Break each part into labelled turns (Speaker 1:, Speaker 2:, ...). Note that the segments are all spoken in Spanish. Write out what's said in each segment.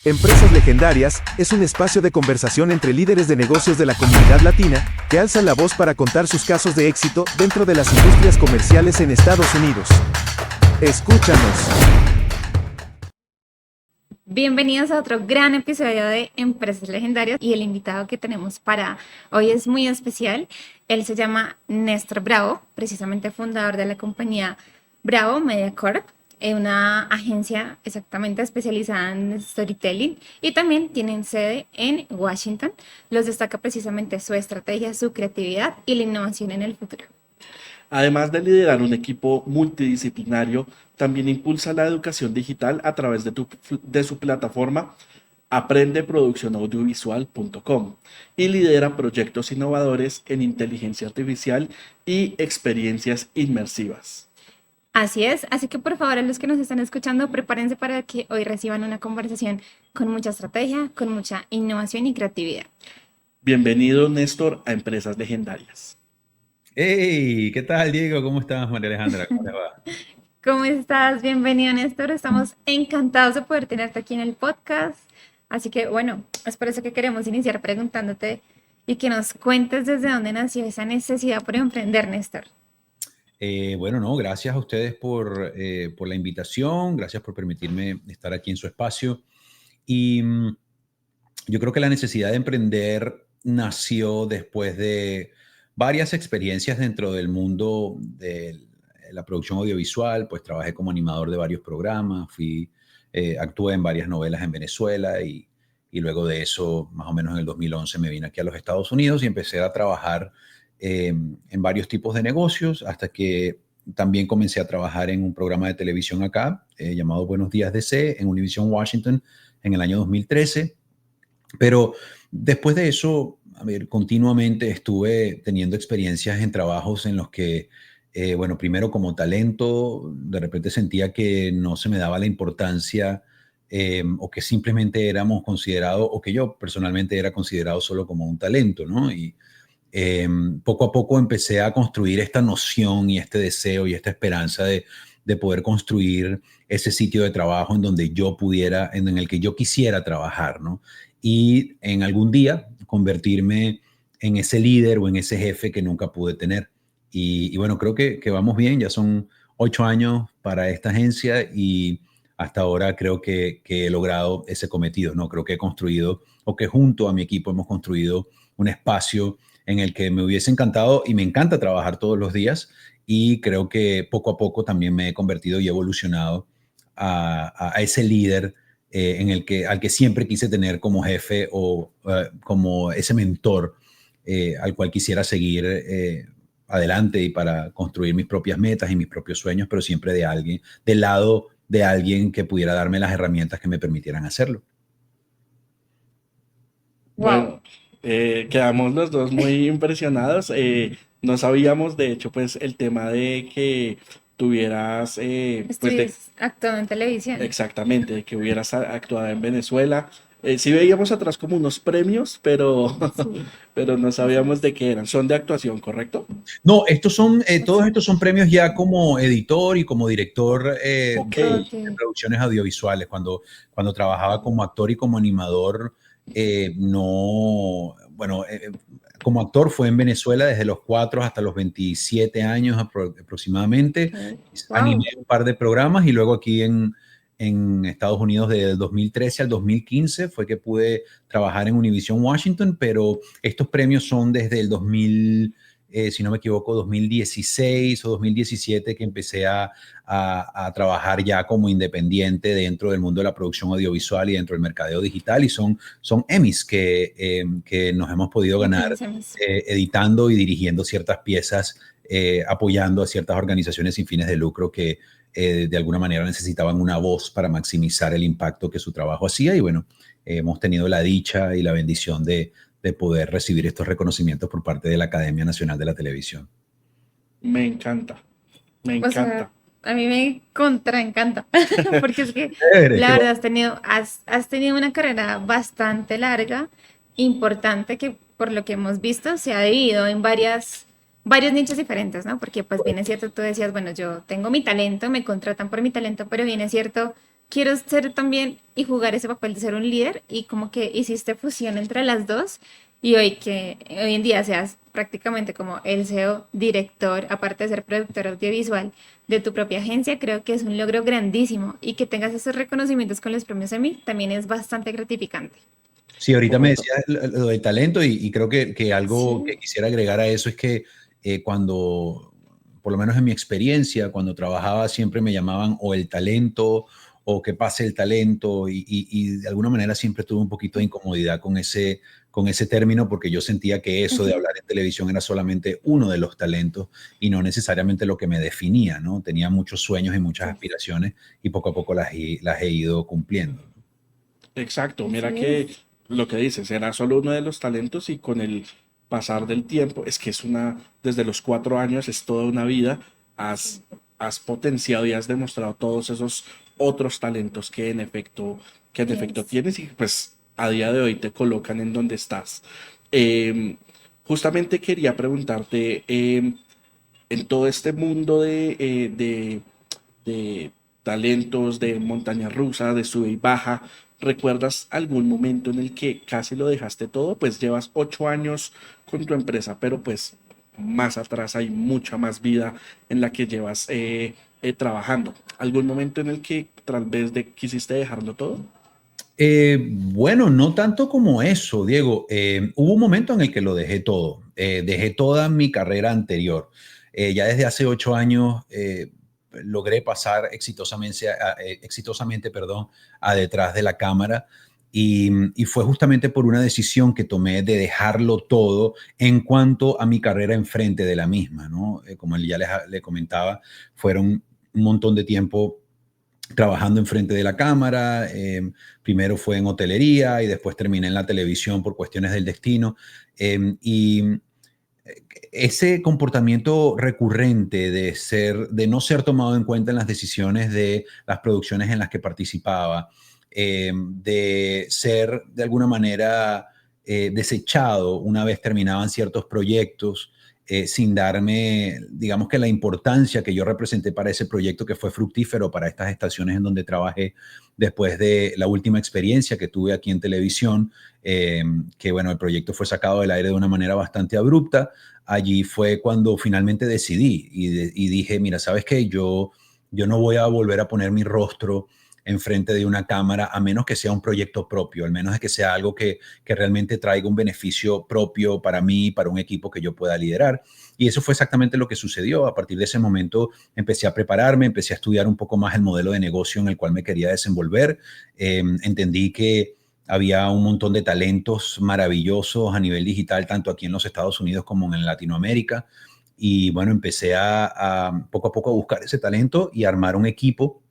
Speaker 1: Empresas Legendarias es un espacio de conversación entre líderes de negocios de la comunidad latina que alzan la voz para contar sus casos de éxito dentro de las industrias comerciales en Estados Unidos. Escúchanos.
Speaker 2: Bienvenidos a otro gran episodio de Empresas Legendarias y el invitado que tenemos para hoy es muy especial. Él se llama Néstor Bravo, precisamente fundador de la compañía Bravo Media Corp, una agencia exactamente especializada en storytelling y también tienen sede en Washington. Los destaca precisamente su estrategia, su creatividad y la innovación en el futuro.
Speaker 3: Además de liderar un equipo multidisciplinario, también impulsa la educación digital a través de su plataforma aprendeproduccionaudiovisual.com y lidera proyectos innovadores en inteligencia artificial y experiencias inmersivas.
Speaker 2: Así es, así que por favor a los que nos están escuchando, prepárense para que hoy reciban una conversación con mucha estrategia, con mucha innovación y creatividad.
Speaker 3: Bienvenido, Néstor, a Empresas Legendarias.
Speaker 4: Hey, ¿qué tal, Diego? ¿Cómo estás, María Alejandra? ¿Cómo te va?
Speaker 2: ¿Cómo estás? Bienvenido, Néstor. Estamos encantados de poder tenerte aquí en el podcast. Así que bueno, es por eso que queremos iniciar preguntándote y que nos cuentes desde dónde nació esa necesidad por emprender, Néstor.
Speaker 4: No, gracias a ustedes por la invitación, gracias por permitirme estar aquí en su espacio. Y yo creo que la necesidad de emprender nació después de varias experiencias dentro del mundo de la producción audiovisual. Pues trabajé como animador de varios programas, actué en varias novelas en Venezuela y luego de eso, más o menos en el 2011, me vine aquí a los Estados Unidos y empecé a trabajar en varios tipos de negocios, hasta que también comencé a trabajar en un programa de televisión acá, llamado Buenos Días DC, en Univision Washington, en el año 2013. Pero después de eso, continuamente estuve teniendo experiencias en trabajos en los que, primero como talento, de repente sentía que no se me daba la importancia o que simplemente éramos considerados, o que yo personalmente era considerado solo como un talento, ¿no? Y poco a poco empecé a construir esta noción y este deseo y esta esperanza de poder construir ese sitio de trabajo en donde yo pudiera, en el que yo quisiera trabajar, ¿no? Y en algún día convertirme en ese líder o en ese jefe que nunca pude tener. Y bueno, creo que vamos bien, ya son 8 años para esta agencia y hasta ahora creo que he logrado ese cometido, ¿no? Creo que he construido, o que junto a mi equipo hemos construido un espacio en el que me hubiese encantado y me encanta trabajar todos los días, y creo que poco a poco también me he convertido y he evolucionado a ese líder al que siempre quise tener como jefe o como ese mentor al cual quisiera seguir adelante y para construir mis propias metas y mis propios sueños, pero siempre del lado de alguien que pudiera darme las herramientas que me permitieran hacerlo.
Speaker 3: Bueno, quedamos los dos muy impresionados. No sabíamos, de hecho, pues el tema de que tuvieras,
Speaker 2: Estuviste actuando en televisión.
Speaker 3: exactamente, de que hubieras actuado en Venezuela. Sí veíamos atrás como unos premios, pero,
Speaker 2: Sí.
Speaker 3: pero no sabíamos de qué eran. Son de actuación, ¿correcto?
Speaker 4: No, todos estos son premios ya como editor y como director
Speaker 3: Ok.
Speaker 4: de producciones audiovisuales. Cuando trabajaba como actor y como animador, como actor fue en Venezuela desde los 4 hasta los 27 años aproximadamente.
Speaker 2: Wow.
Speaker 4: Animé un par de programas y luego aquí en Estados Unidos del 2013 al 2015 fue que pude trabajar en Univision Washington, pero estos premios son desde el 2000, si no me equivoco, 2016 o 2017 que empecé a trabajar ya como independiente dentro del mundo de la producción audiovisual y dentro del mercadeo digital, y son Emmys que nos hemos podido ganar editando y dirigiendo ciertas piezas, apoyando a ciertas organizaciones sin fines de lucro que de alguna manera necesitaban una voz para maximizar el impacto que su trabajo hacía. Y bueno, hemos tenido la dicha y la bendición de poder recibir estos reconocimientos por parte de la Academia Nacional de la Televisión.
Speaker 3: Me encanta, me
Speaker 2: O sea,
Speaker 3: encanta.
Speaker 2: a mí me encanta, porque es que
Speaker 4: Chévere,
Speaker 2: la verdad has tenido una carrera bastante larga, importante, que por lo que hemos visto se ha dividido en varios nichos diferentes, ¿no? Porque pues bien es cierto, tú decías, bueno, yo tengo mi talento, me contratan por mi talento, pero bien es cierto, quiero ser también y jugar ese papel de ser un líder y como que hiciste fusión entre las dos y hoy en día seas prácticamente como el CEO, director, aparte de ser productor audiovisual de tu propia agencia, creo que es un logro grandísimo y que tengas esos reconocimientos con los premios Emmy también es bastante gratificante.
Speaker 4: Sí, ahorita me
Speaker 3: Correcto.
Speaker 4: decías lo de talento y creo que algo que
Speaker 2: Sí.
Speaker 4: quisiera agregar a eso es que cuando, por lo menos en mi experiencia, cuando trabajaba siempre me llamaban o el talento o que pase el talento y de alguna manera siempre tuve un poquito de incomodidad con ese término porque yo sentía que eso de
Speaker 2: Ujú.
Speaker 4: hablar en televisión era solamente uno de los talentos y no necesariamente lo que me definía, ¿no? Tenía muchos sueños y muchas
Speaker 2: Sí.
Speaker 4: aspiraciones y poco a poco las he ido cumpliendo.
Speaker 3: Exacto,
Speaker 2: Así
Speaker 3: mira que
Speaker 2: es.
Speaker 3: lo que dices, era solo uno de los talentos y con el pasar del tiempo, es que es desde los 4 años, es toda una vida, has potenciado y has demostrado todos esos otros talentos que en efecto
Speaker 2: Yes.
Speaker 3: tienes y pues a día de hoy te colocan en donde estás. Em, Justamente quería preguntarte, en todo este mundo de talentos, de montaña rusa, de sube y baja. ¿Recuerdas algún momento en el que casi lo dejaste todo? Pues llevas 8 años con tu empresa, pero pues más atrás hay mucha más vida en la que llevas trabajando. ¿Algún momento en el que tal vez quisiste dejarlo todo?
Speaker 4: Bueno, no tanto como eso, Diego. Hubo un momento en el que lo dejé todo. Dejé toda mi carrera anterior. Ya desde hace 8 años logré pasar exitosamente, perdón, a detrás de la cámara y fue justamente por una decisión que tomé de dejarlo todo en cuanto a mi carrera enfrente de la misma, ¿no? Como ya le comentaba, fueron un montón de tiempo trabajando enfrente de la cámara. Primero fue en hotelería y después terminé en la televisión por cuestiones del destino. Y ese comportamiento recurrente de no ser tomado en cuenta en las decisiones de las producciones en las que participaba, de ser de alguna manera desechado una vez terminaban ciertos proyectos, sin darme, digamos que la importancia que yo representé para ese proyecto que fue fructífero para estas estaciones en donde trabajé después de la última experiencia que tuve aquí en televisión, que bueno, el proyecto fue sacado del aire de una manera bastante abrupta. Allí fue cuando finalmente decidí y dije, mira, ¿sabes qué? Yo no voy a volver a poner mi rostro enfrente de una cámara a menos que sea un proyecto propio, al menos de que sea algo que realmente traiga un beneficio propio para mí, para un equipo que yo pueda liderar. Y eso fue exactamente lo que sucedió. A partir de ese momento empecé a prepararme, empecé a estudiar un poco más el modelo de negocio en el cual me quería desenvolver. Entendí que había un montón de talentos maravillosos a nivel digital, tanto aquí en los Estados Unidos como en Latinoamérica. Y bueno, empecé a poco a poco a buscar ese talento y armar un equipo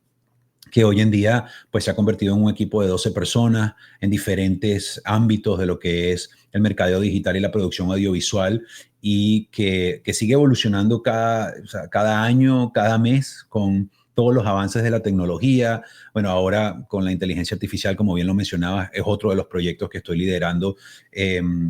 Speaker 4: que hoy en día pues se ha convertido en un equipo de 12 personas en diferentes ámbitos de lo que es el mercadeo digital y la producción audiovisual y que sigue evolucionando o sea, cada año, cada mes con todos los avances de la tecnología. Bueno, ahora con la inteligencia artificial, como bien lo mencionabas, es otro de los proyectos que estoy liderando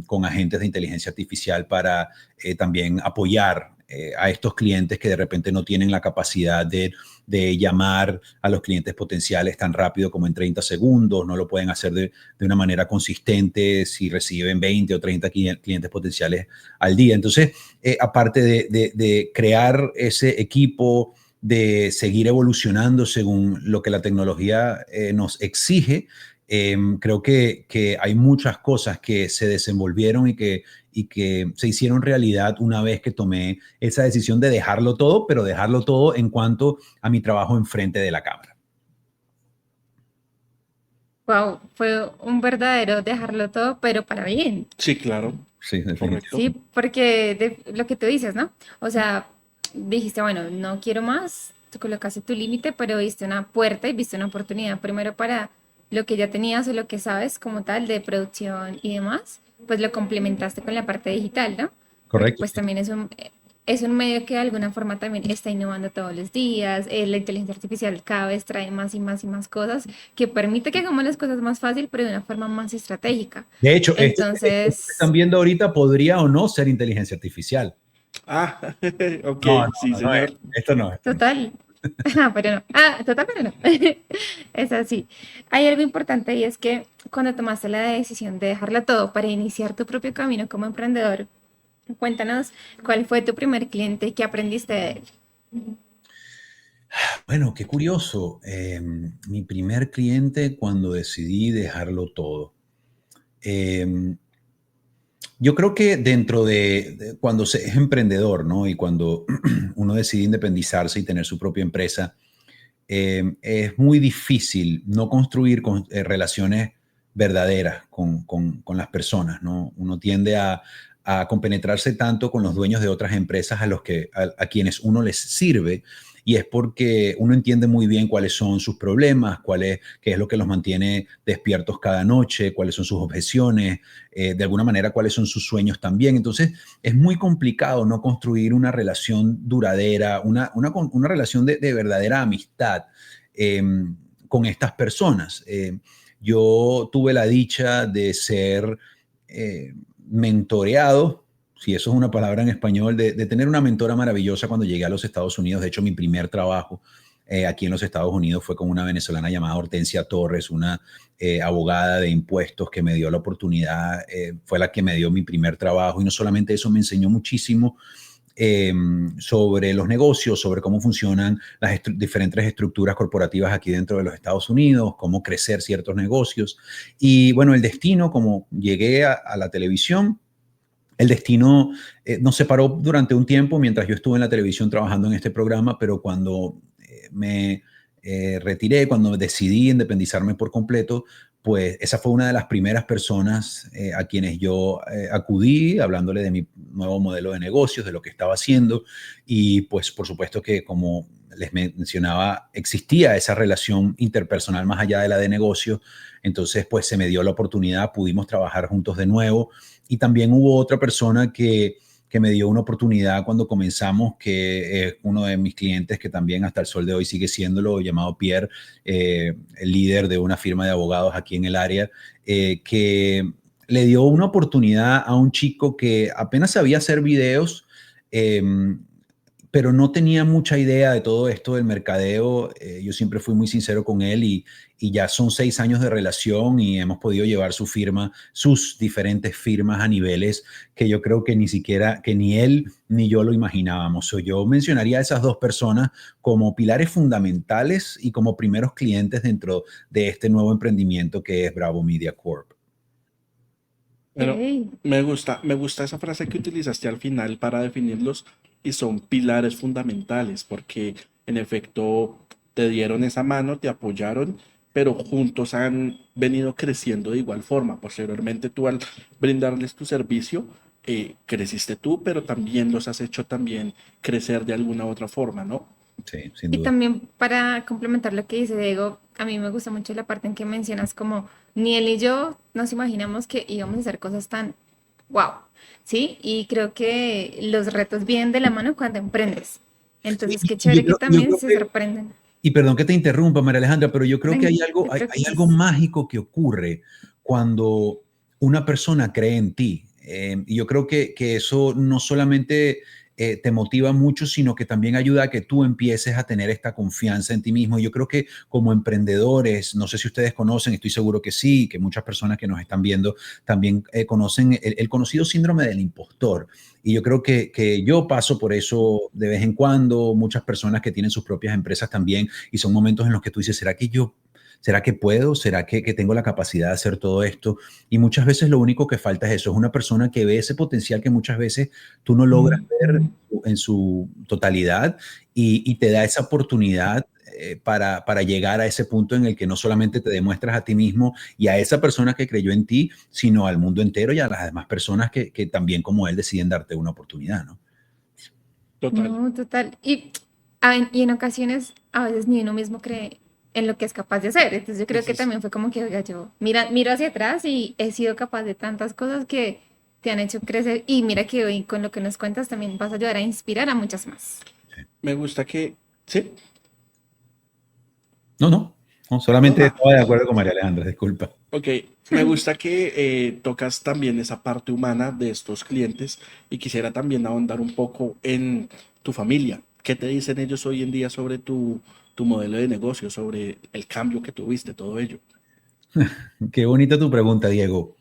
Speaker 4: con agentes de inteligencia artificial para también apoyar a estos clientes que de repente no tienen la capacidad de llamar a los clientes potenciales tan rápido como en 30 segundos, no lo pueden hacer de una manera consistente si reciben 20 o 30 clientes potenciales al día. Entonces, aparte de crear ese equipo, de seguir evolucionando según lo que la tecnología nos exige, creo que hay muchas cosas que se desenvolvieron y que se hicieron realidad una vez que tomé esa decisión de dejarlo todo, pero dejarlo todo en cuanto a mi trabajo enfrente de la cámara.
Speaker 2: Wow, fue un verdadero dejarlo todo, pero para bien.
Speaker 3: Sí, claro,
Speaker 4: Sí,
Speaker 3: correcto.
Speaker 2: Sí,
Speaker 4: definitivamente.
Speaker 2: porque lo que tú dices, ¿no? O sea, dijiste, bueno, no quiero más, tú colocaste tu límite, pero viste una puerta y viste una oportunidad primero para lo que ya tenías o lo que sabes como tal de producción y demás, pues lo complementaste con la parte digital, ¿no? Porque
Speaker 4: Correcto.
Speaker 2: pues también es un medio que de alguna forma también está innovando todos los días, la inteligencia artificial cada vez trae más y más y más cosas que permite que hagamos las cosas más fácil, pero de una forma más estratégica.
Speaker 4: De hecho, esto que están
Speaker 2: Entonces,
Speaker 4: viendo ahorita podría o no ser inteligencia artificial.
Speaker 3: Ah, ok,
Speaker 4: No, no,
Speaker 3: sí,
Speaker 4: no, no es.
Speaker 3: señor.
Speaker 4: Esto no, esto no.
Speaker 2: total. Pero no. Total, pero no. Es así. Hay algo importante y es que cuando tomaste la decisión de dejarlo todo para iniciar tu propio camino como emprendedor, cuéntanos cuál fue tu primer cliente y qué aprendiste de él.
Speaker 4: Bueno, qué curioso. Mi primer cliente cuando decidí dejarlo todo. Em, yo creo que dentro de cuando se es emprendedor, ¿no? Y cuando uno decide independizarse y tener su propia empresa, es muy difícil no construir relaciones verdaderas con las personas, ¿no? Uno tiende a compenetrarse tanto con los dueños de otras empresas a quienes uno les sirve, y es porque uno entiende muy bien cuáles son sus problemas, qué es lo que los mantiene despiertos cada noche, cuáles son sus objeciones, de alguna manera cuáles son sus sueños también. Entonces, es muy complicado no construir una relación duradera, una relación de verdadera amistad eh, con estas personas. Yo tuve la dicha de ser mentoreado, si eso es una palabra en español, de tener una mentora maravillosa cuando llegué a los Estados Unidos. De hecho, mi primer trabajo aquí en los Estados Unidos fue con una venezolana llamada Hortensia Torres, una abogada de impuestos que me dio la oportunidad, fue la que me dio mi primer trabajo, y no solamente eso, me enseñó muchísimo sobre los negocios, sobre cómo funcionan las diferentes estructuras corporativas aquí dentro de los Estados Unidos, cómo crecer ciertos negocios. Y bueno, el destino, como llegué a la televisión, el destino nos separó durante un tiempo mientras yo estuve en la televisión trabajando en este programa, pero cuando me retiré, cuando decidí independizarme por completo, pues esa fue una de las primeras personas a quienes yo acudí, hablándole de mi nuevo modelo de negocios, de lo que estaba haciendo. Y pues por supuesto que, como les mencionaba, existía esa relación interpersonal más allá de la de negocio. Entonces pues se me dio la oportunidad, pudimos trabajar juntos de nuevo. Y también hubo otra persona que me dio una oportunidad cuando comenzamos, que es uno de mis clientes que también hasta el sol de hoy sigue siéndolo, llamado Pierre, el líder de una firma de abogados aquí en el área, que le dio una oportunidad a un chico que apenas sabía hacer videos, eh, pero no tenía mucha idea de todo esto del mercadeo. Yo siempre fui muy sincero con él, y ya son 6 años de relación y hemos podido llevar su firma, sus diferentes firmas a niveles que yo creo que ni siquiera, que ni él ni yo lo imaginábamos. Yo mencionaría a esas dos personas como pilares fundamentales y como primeros clientes dentro de este nuevo emprendimiento que es Bravo Media Corp.
Speaker 3: Pero
Speaker 2: Ok.
Speaker 3: me gusta esa frase que utilizaste al final para definirlos, y son pilares fundamentales porque en efecto te dieron esa mano, te apoyaron, pero juntos han venido creciendo de igual forma. Posteriormente tú, al brindarles tu servicio, creciste tú, pero también los has hecho también crecer de alguna u otra forma, ¿no?
Speaker 4: Sí, sin
Speaker 2: Y
Speaker 4: duda.
Speaker 2: también para complementar lo que dice Diego, a mí me gusta mucho la parte en que mencionas como ni él ni yo nos imaginamos que íbamos a hacer cosas tan wow, ¿sí? Y creo que los retos vienen de la mano cuando emprendes. Entonces, qué
Speaker 4: Y
Speaker 2: chévere que
Speaker 4: yo
Speaker 2: también
Speaker 4: creo
Speaker 2: se
Speaker 4: que,
Speaker 2: sorprenden.
Speaker 4: y perdón que te interrumpa, María Alejandra, pero yo creo que
Speaker 2: Ven, no te
Speaker 4: hay algo
Speaker 2: preocupes.
Speaker 4: mágico que ocurre cuando una persona cree en ti. Y yo creo que eso no solamente te motiva mucho, sino que también ayuda a que tú empieces a tener esta confianza en ti mismo. Yo creo que como emprendedores, no sé si ustedes conocen, estoy seguro que sí, que muchas personas que nos están viendo también conocen el conocido síndrome del impostor. Y yo creo que yo paso por eso de vez en cuando, muchas personas que tienen sus propias empresas también, y son momentos en los que tú dices, ¿será que puedo? ¿Será que tengo la capacidad de hacer todo esto? Y muchas veces lo único que falta es eso, es una persona que ve ese potencial que muchas veces tú no logras ver en su totalidad, y te da esa oportunidad para llegar a ese punto en el que no solamente te demuestras a ti mismo y a esa persona que creyó en ti, sino al mundo entero y a las demás personas que también como él deciden darte una oportunidad, ¿no?
Speaker 3: Total.
Speaker 2: No, total. Y en ocasiones, a veces ni uno mismo cree en lo que es capaz de hacer. Entonces, yo creo
Speaker 3: Eso
Speaker 2: que
Speaker 3: es
Speaker 2: también fue como que, oiga, yo miro hacia atrás y he sido capaz de tantas cosas que te han hecho crecer. Y mira que hoy con lo que nos cuentas también vas a ayudar a inspirar a muchas más.
Speaker 3: Me gusta que, sí,
Speaker 4: No, no, no,
Speaker 3: no,
Speaker 4: solamente estaba de acuerdo con María Alejandra, disculpa.
Speaker 3: ok, me gusta que tocas también esa parte humana de estos clientes, y quisiera también ahondar un poco en tu familia. ¿Qué te dicen ellos hoy en día sobre tu modelo de negocio, sobre el cambio que tuviste, todo ello?
Speaker 4: Qué bonita tu pregunta, Diego.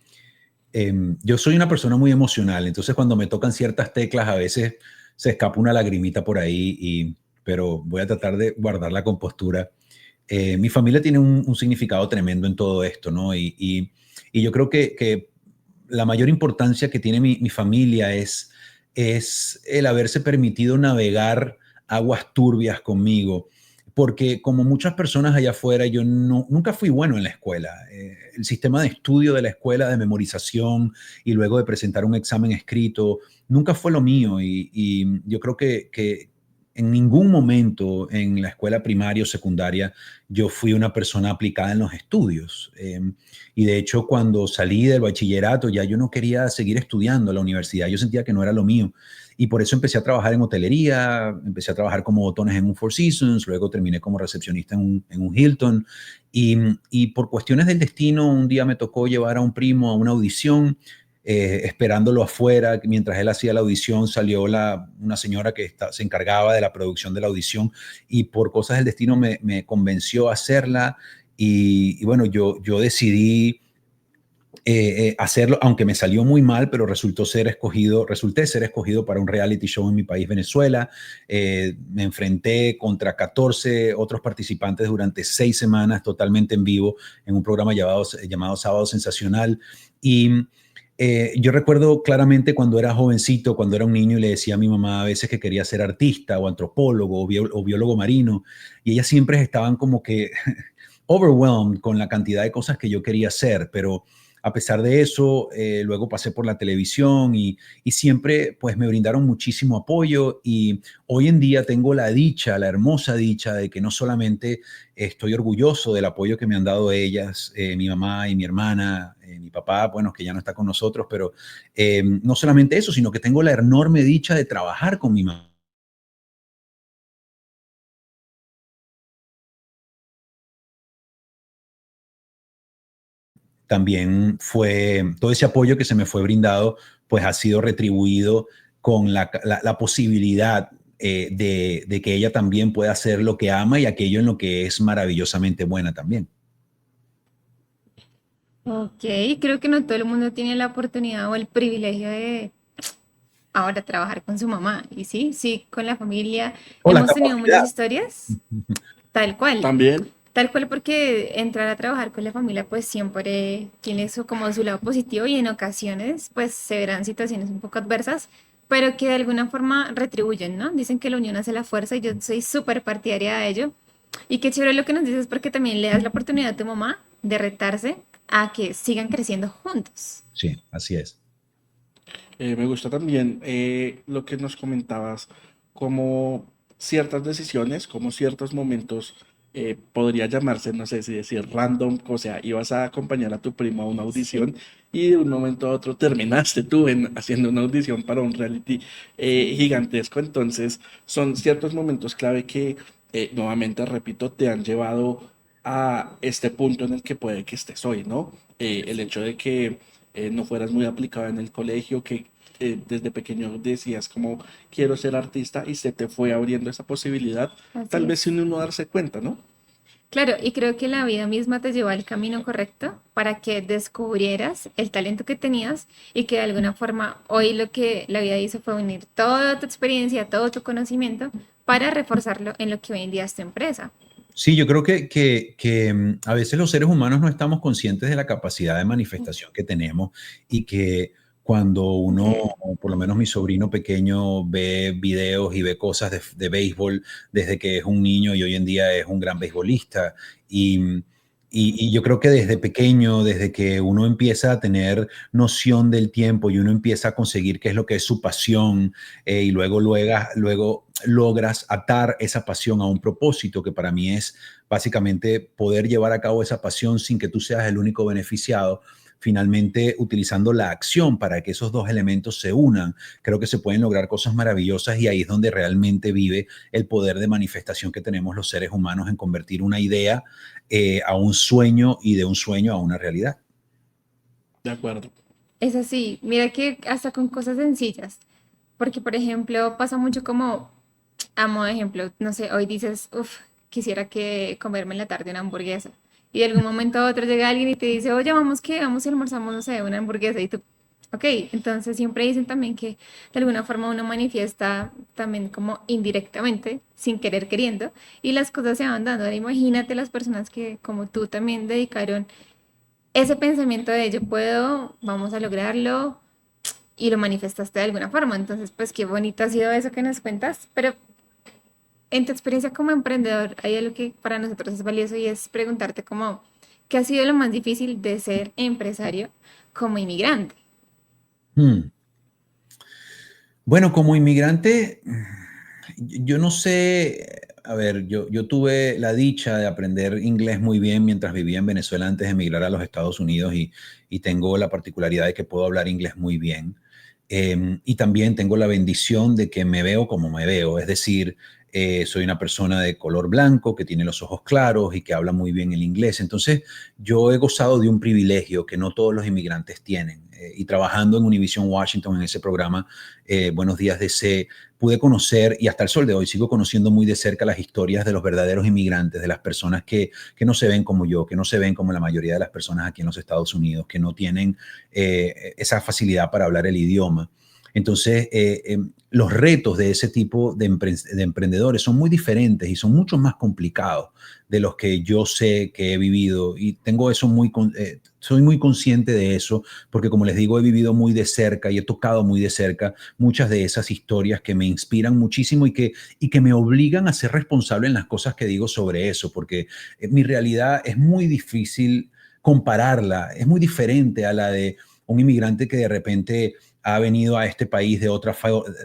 Speaker 4: Yo soy una persona muy emocional, entonces cuando me tocan ciertas teclas a veces se escapa una lagrimita por ahí, pero voy a tratar de guardar la compostura. Mi familia tiene un significado tremendo en todo esto, ¿no? Y yo creo que la mayor importancia que tiene mi familia es el haberse permitido navegar aguas turbias conmigo, porque como muchas personas allá afuera, yo nunca fui bueno en la escuela. El sistema de estudio de la escuela, de memorización y luego de presentar un examen escrito, nunca fue lo mío y yo creo que en ningún momento en la escuela primaria o secundaria yo fui una persona aplicada en los estudios. Y de hecho, cuando salí del bachillerato, ya yo no quería seguir estudiando en la universidad. Yo sentía que no era lo mío. Y por eso empecé a trabajar en hotelería, empecé a trabajar como botones en un Four Seasons, luego terminé como recepcionista en un Hilton. Y por cuestiones del destino, un día me tocó llevar a un primo a una audición, esperándolo afuera. Mientras él hacía la audición, salió una señora que se encargaba de la producción de la audición y por cosas del destino me convenció a hacerla. Y bueno, yo decidí hacerlo, aunque me salió muy mal, pero resulté ser escogido para un reality show en mi país, Venezuela. Me enfrenté contra 14 otros participantes durante 6 semanas totalmente en vivo en un programa llamado Sábado Sensacional. Y yo recuerdo claramente cuando era jovencito, cuando era un niño y le decía a mi mamá a veces que quería ser artista o antropólogo o biólogo marino, y ellas siempre estaban como que overwhelmed con la cantidad de cosas que yo quería hacer, pero a pesar de eso, luego pasé por la televisión y siempre pues me brindaron muchísimo apoyo y hoy en día tengo la dicha, la hermosa dicha de que no solamente estoy orgulloso del apoyo que me han dado ellas, mi mamá y mi hermana, mi papá, bueno, que ya no está con nosotros, pero no solamente eso, sino que tengo la enorme dicha de trabajar con mi mamá. También fue todo ese apoyo que se me fue brindado, pues ha sido retribuido con la posibilidad de que ella también pueda hacer lo que ama y aquello en lo que es maravillosamente buena también.
Speaker 2: Ok, creo que no todo el mundo tiene la oportunidad o el privilegio de ahora trabajar con su mamá. Y sí, sí, con la familia.
Speaker 4: O la
Speaker 2: Hemos tenido muchas
Speaker 4: capacidad.
Speaker 2: historias, tal cual.
Speaker 3: También.
Speaker 2: Tal cual porque entrar a trabajar con la familia pues siempre tiene su, como su lado positivo y en ocasiones pues se verán situaciones un poco adversas, pero que de alguna forma retribuyen, ¿no? Dicen que la unión hace la fuerza y yo soy súper partidaria de ello. Y qué chévere lo que nos dices porque también le das la oportunidad a tu mamá de retarse a que sigan creciendo juntos.
Speaker 4: Sí, así es.
Speaker 3: Me gusta también lo que nos comentabas, como ciertas decisiones, como ciertos momentos, podría llamarse, no sé si decir random, o sea, ibas a acompañar a tu primo a una audición
Speaker 2: Sí,
Speaker 3: y de un momento a otro terminaste tú haciendo una audición para un reality gigantesco. Entonces, son ciertos momentos clave que, nuevamente, repito, te han llevado a este punto en el que puede que estés hoy, ¿no? El
Speaker 2: sí,
Speaker 3: hecho de que no fueras muy aplicado en el colegio, que desde pequeño decías como quiero ser artista y se te fue abriendo esa posibilidad,
Speaker 2: así
Speaker 3: tal vez
Speaker 2: es.
Speaker 3: sin uno darse cuenta, ¿no?
Speaker 2: Claro, y creo que la vida misma te llevó al camino correcto para que descubrieras el talento que tenías y que de alguna forma hoy lo que la vida hizo fue unir toda tu experiencia, todo tu conocimiento para reforzarlo en lo que hoy en día es tu empresa.
Speaker 4: Sí, yo creo que a veces los seres humanos no estamos conscientes de la capacidad de manifestación que tenemos y que cuando uno, o por lo menos mi sobrino pequeño, ve videos y ve cosas de béisbol desde que es un niño y hoy en día es un gran beisbolista. Y, y yo creo que desde pequeño, desde que uno empieza a tener noción del tiempo y uno empieza a conseguir qué es lo que es su pasión, y luego logras atar esa pasión a un propósito que para mí es básicamente poder llevar a cabo esa pasión sin que tú seas el único beneficiado, finalmente utilizando la acción para que esos dos elementos se unan. Creo que se pueden lograr cosas maravillosas y ahí es donde realmente vive el poder de manifestación que tenemos los seres humanos en convertir una idea a un sueño y de un sueño a una realidad.
Speaker 3: De acuerdo.
Speaker 2: Es así, mira que hasta con cosas sencillas, porque por ejemplo pasa mucho como a modo de ejemplo, no sé, hoy dices, uff, quisiera que comerme en la tarde una hamburguesa. Y de algún momento a otro llega alguien y te dice, oye, vamos que vamos y almorzamos, no sé, una hamburguesa. Y tú, ok, entonces siempre dicen también que de alguna forma uno manifiesta también como indirectamente, sin querer queriendo, y las cosas se van dando. Ahora imagínate las personas que como tú también dedicaron ese pensamiento de yo puedo, vamos a lograrlo, y lo manifestaste de alguna forma. Entonces, pues qué bonito ha sido eso que nos cuentas, pero en tu experiencia como emprendedor, hay algo que para nosotros es valioso y es preguntarte cómo, ¿qué ha sido lo más difícil de ser empresario como inmigrante?
Speaker 4: Hmm. Bueno, como inmigrante, yo no sé, a ver, yo tuve la dicha de aprender inglés muy bien mientras vivía en Venezuela antes de emigrar a los Estados Unidos y tengo la particularidad de que puedo hablar inglés muy bien. Y también tengo la bendición de que me veo como me veo, es decir, soy una persona de color blanco que tiene los ojos claros y que habla muy bien el inglés. Entonces, yo he gozado de un privilegio que no todos los inmigrantes tienen. Y trabajando en Univision Washington, en ese programa, Buenos Días DC, pude conocer y hasta el sol de hoy sigo conociendo muy de cerca las historias de los verdaderos inmigrantes, de las personas que no se ven como yo, que no se ven como la mayoría de las personas aquí en los Estados Unidos, que no tienen esa facilidad para hablar el idioma. Entonces, los retos de ese tipo de emprendedores son muy diferentes y son mucho más complicados de los que yo sé que he vivido y tengo eso soy muy consciente de eso porque como les digo, he vivido muy de cerca y he tocado muy de cerca muchas de esas historias que me inspiran muchísimo y que me obligan a ser responsable en las cosas que digo sobre eso, porque mi realidad es muy difícil compararla, es muy diferente a la de un inmigrante que de repente ha venido a este país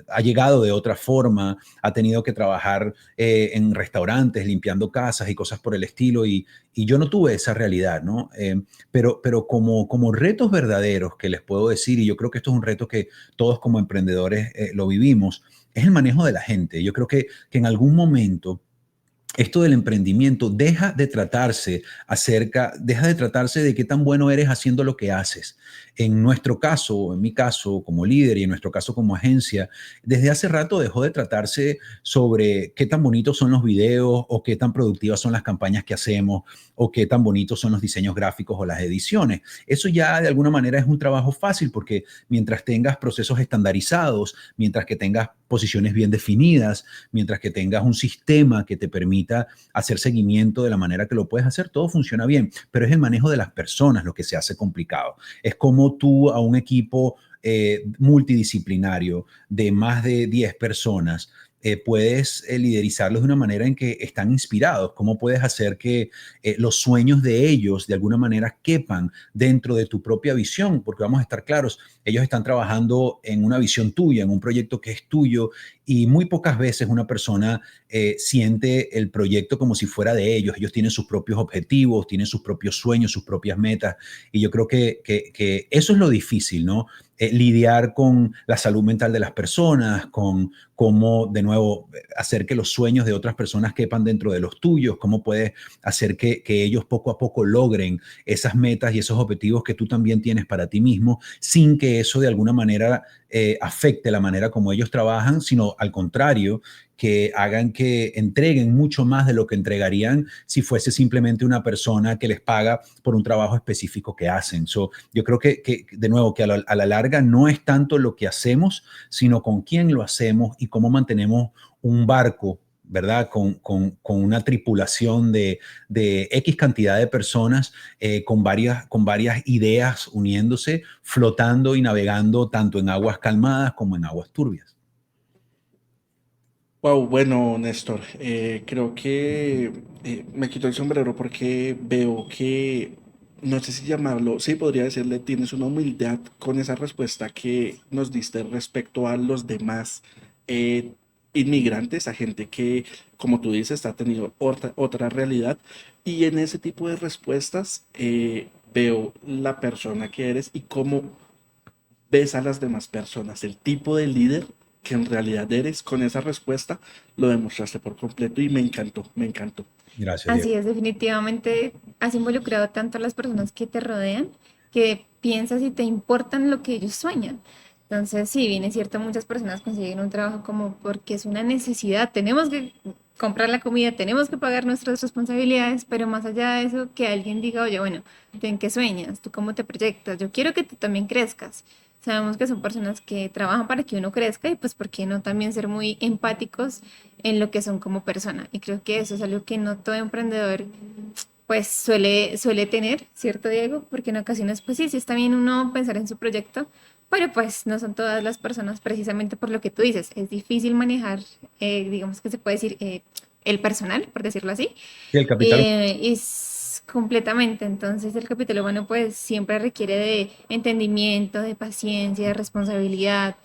Speaker 4: ha llegado de otra forma, ha tenido que trabajar en restaurantes, limpiando casas y cosas por el estilo, y yo no tuve esa realidad, ¿no? Pero como retos verdaderos que les puedo decir, y yo creo que esto es un reto que todos como emprendedores lo vivimos, es el manejo de la gente. Yo creo que en algún momento esto del emprendimiento deja de tratarse de qué tan bueno eres haciendo lo que haces. En nuestro caso, en mi caso como líder y en nuestro caso como agencia, desde hace rato dejó de tratarse sobre qué tan bonitos son los videos o qué tan productivas son las campañas que hacemos o qué tan bonitos son los diseños gráficos o las ediciones. Eso ya de alguna manera es un trabajo fácil porque mientras tengas procesos estandarizados, mientras que tengas posiciones bien definidas, mientras que tengas un sistema que te permita hacer seguimiento de la manera que lo puedes hacer, todo funciona bien, pero es el manejo de las personas lo que se hace complicado. Es como tú a un equipo multidisciplinario de más de 10 personas, puedes liderizarlos de una manera en que están inspirados. ¿Cómo puedes hacer que los sueños de ellos de alguna manera quepan dentro de tu propia visión? Porque vamos a estar claros, ellos están trabajando en una visión tuya, en un proyecto que es tuyo, y muy pocas veces una persona siente el proyecto como si fuera de ellos. Ellos tienen sus propios objetivos, tienen sus propios sueños, sus propias metas, y yo creo que eso es lo difícil, ¿no? Lidiar con la salud mental de las personas, con cómo, de nuevo, hacer que los sueños de otras personas quepan dentro de los tuyos, cómo puedes hacer que ellos poco a poco logren esas metas y esos objetivos que tú también tienes para ti mismo, sin que eso de alguna manera afecte la manera como ellos trabajan, sino al contrario, que hagan que entreguen mucho más de lo que entregarían si fuese simplemente una persona que les paga por un trabajo específico que hacen. Yo creo que, de nuevo, que a la larga no es tanto lo que hacemos, sino con quién lo hacemos y cómo mantenemos un barco, ¿verdad? Con una tripulación de X cantidad de personas con varias ideas uniéndose, flotando y navegando tanto en aguas calmadas como en aguas turbias.
Speaker 3: Wow, bueno, Néstor, creo que me quito el sombrero porque veo que, no sé si llamarlo, sí podría decirle, tienes una humildad con esa respuesta que nos diste respecto a los demás eh, inmigrantes, a gente que, como tú dices, ha tenido otra realidad. Y en ese tipo de respuestas veo la persona que eres y cómo ves a las demás personas, el tipo de líder que en realidad eres. Con esa respuesta lo demostraste por completo y me encantó, me encantó.
Speaker 4: Gracias,
Speaker 2: Así
Speaker 4: Diego.
Speaker 2: es, definitivamente has involucrado tanto a las personas que te rodean que piensas y te importan lo que ellos sueñan. Entonces, sí, bien es cierto, muchas personas consiguen un trabajo como porque es una necesidad, tenemos que comprar la comida, tenemos que pagar nuestras responsabilidades, pero más allá de eso, que alguien diga, oye, bueno, ¿tú en qué sueñas? ¿Tú cómo te proyectas? Yo quiero que tú también crezcas. Sabemos que son personas que trabajan para que uno crezca y pues, ¿por qué no también ser muy empáticos en lo que son como persona? Y creo que eso es algo que no todo emprendedor pues suele tener, ¿cierto, Diego? Porque en ocasiones, pues sí está bien uno pensar en su proyecto, pero pues no son todas las personas precisamente por lo que tú dices. Es difícil manejar, digamos que se puede decir, el personal, por decirlo así,
Speaker 4: Y el capital.
Speaker 2: completamente. Entonces el capítulo humano pues siempre requiere de entendimiento, de paciencia, de responsabilidad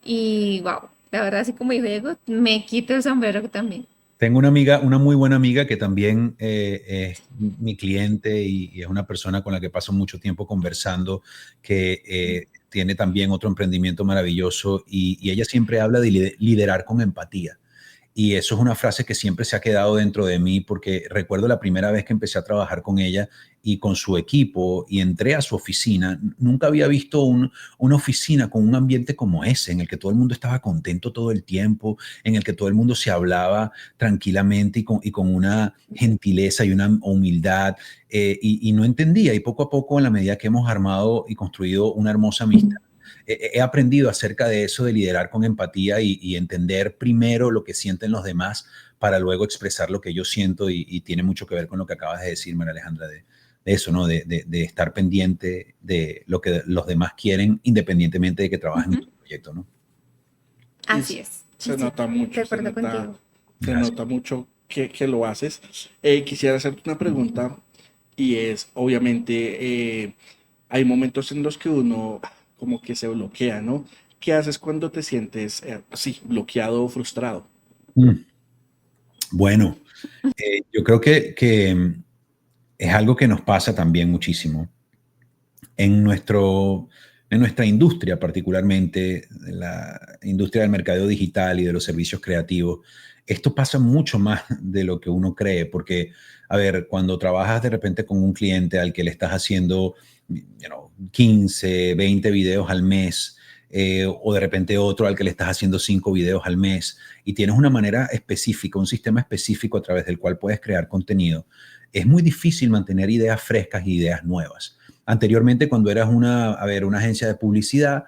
Speaker 2: y wow, la verdad, así como dijo Diego, me quito el sombrero también.
Speaker 4: Tengo una amiga, una muy buena amiga que también es mi cliente y es una persona con la que paso mucho tiempo conversando, que tiene también otro emprendimiento maravilloso y ella siempre habla de liderar con empatía. Y eso es una frase que siempre se ha quedado dentro de mí porque recuerdo la primera vez que empecé a trabajar con ella y con su equipo y entré a su oficina. Nunca había visto una oficina con un ambiente como ese, en el que todo el mundo estaba contento todo el tiempo, en el que todo el mundo se hablaba tranquilamente y con una gentileza y una humildad. Y no entendía. Y poco a poco, en la medida que hemos armado y construido una hermosa amistad, he aprendido acerca de eso, de liderar con empatía y entender primero lo que sienten los demás para luego expresar lo que yo siento y tiene mucho que ver con lo que acabas de decir, María Alejandra, de eso, ¿no? De estar pendiente de lo que los demás quieren independientemente de que trabajen en tu proyecto, ¿no?
Speaker 3: Y
Speaker 2: Así es. Sí,
Speaker 3: se
Speaker 2: sí,
Speaker 3: nota
Speaker 2: de
Speaker 3: mucho,
Speaker 2: acuerdo contigo.
Speaker 3: se
Speaker 4: Gracias.
Speaker 3: nota mucho que lo haces. Quisiera hacerte una pregunta y es, obviamente, hay momentos en los que uno como que se bloquea, ¿no? ¿Qué haces cuando te sientes así, bloqueado o frustrado?
Speaker 4: Mm. Bueno, yo creo que es algo que nos pasa también muchísimo en en nuestra industria, particularmente la industria del mercadeo digital y de los servicios creativos. Esto pasa mucho más de lo que uno cree, porque, a ver, cuando trabajas de repente con un cliente al que le estás haciendo 15, 20 videos al mes, o de repente otro al que le estás haciendo 5 videos al mes, y tienes una manera específica, un sistema específico a través del cual puedes crear contenido, es muy difícil mantener ideas frescas y ideas nuevas. Anteriormente, cuando eras una agencia de publicidad,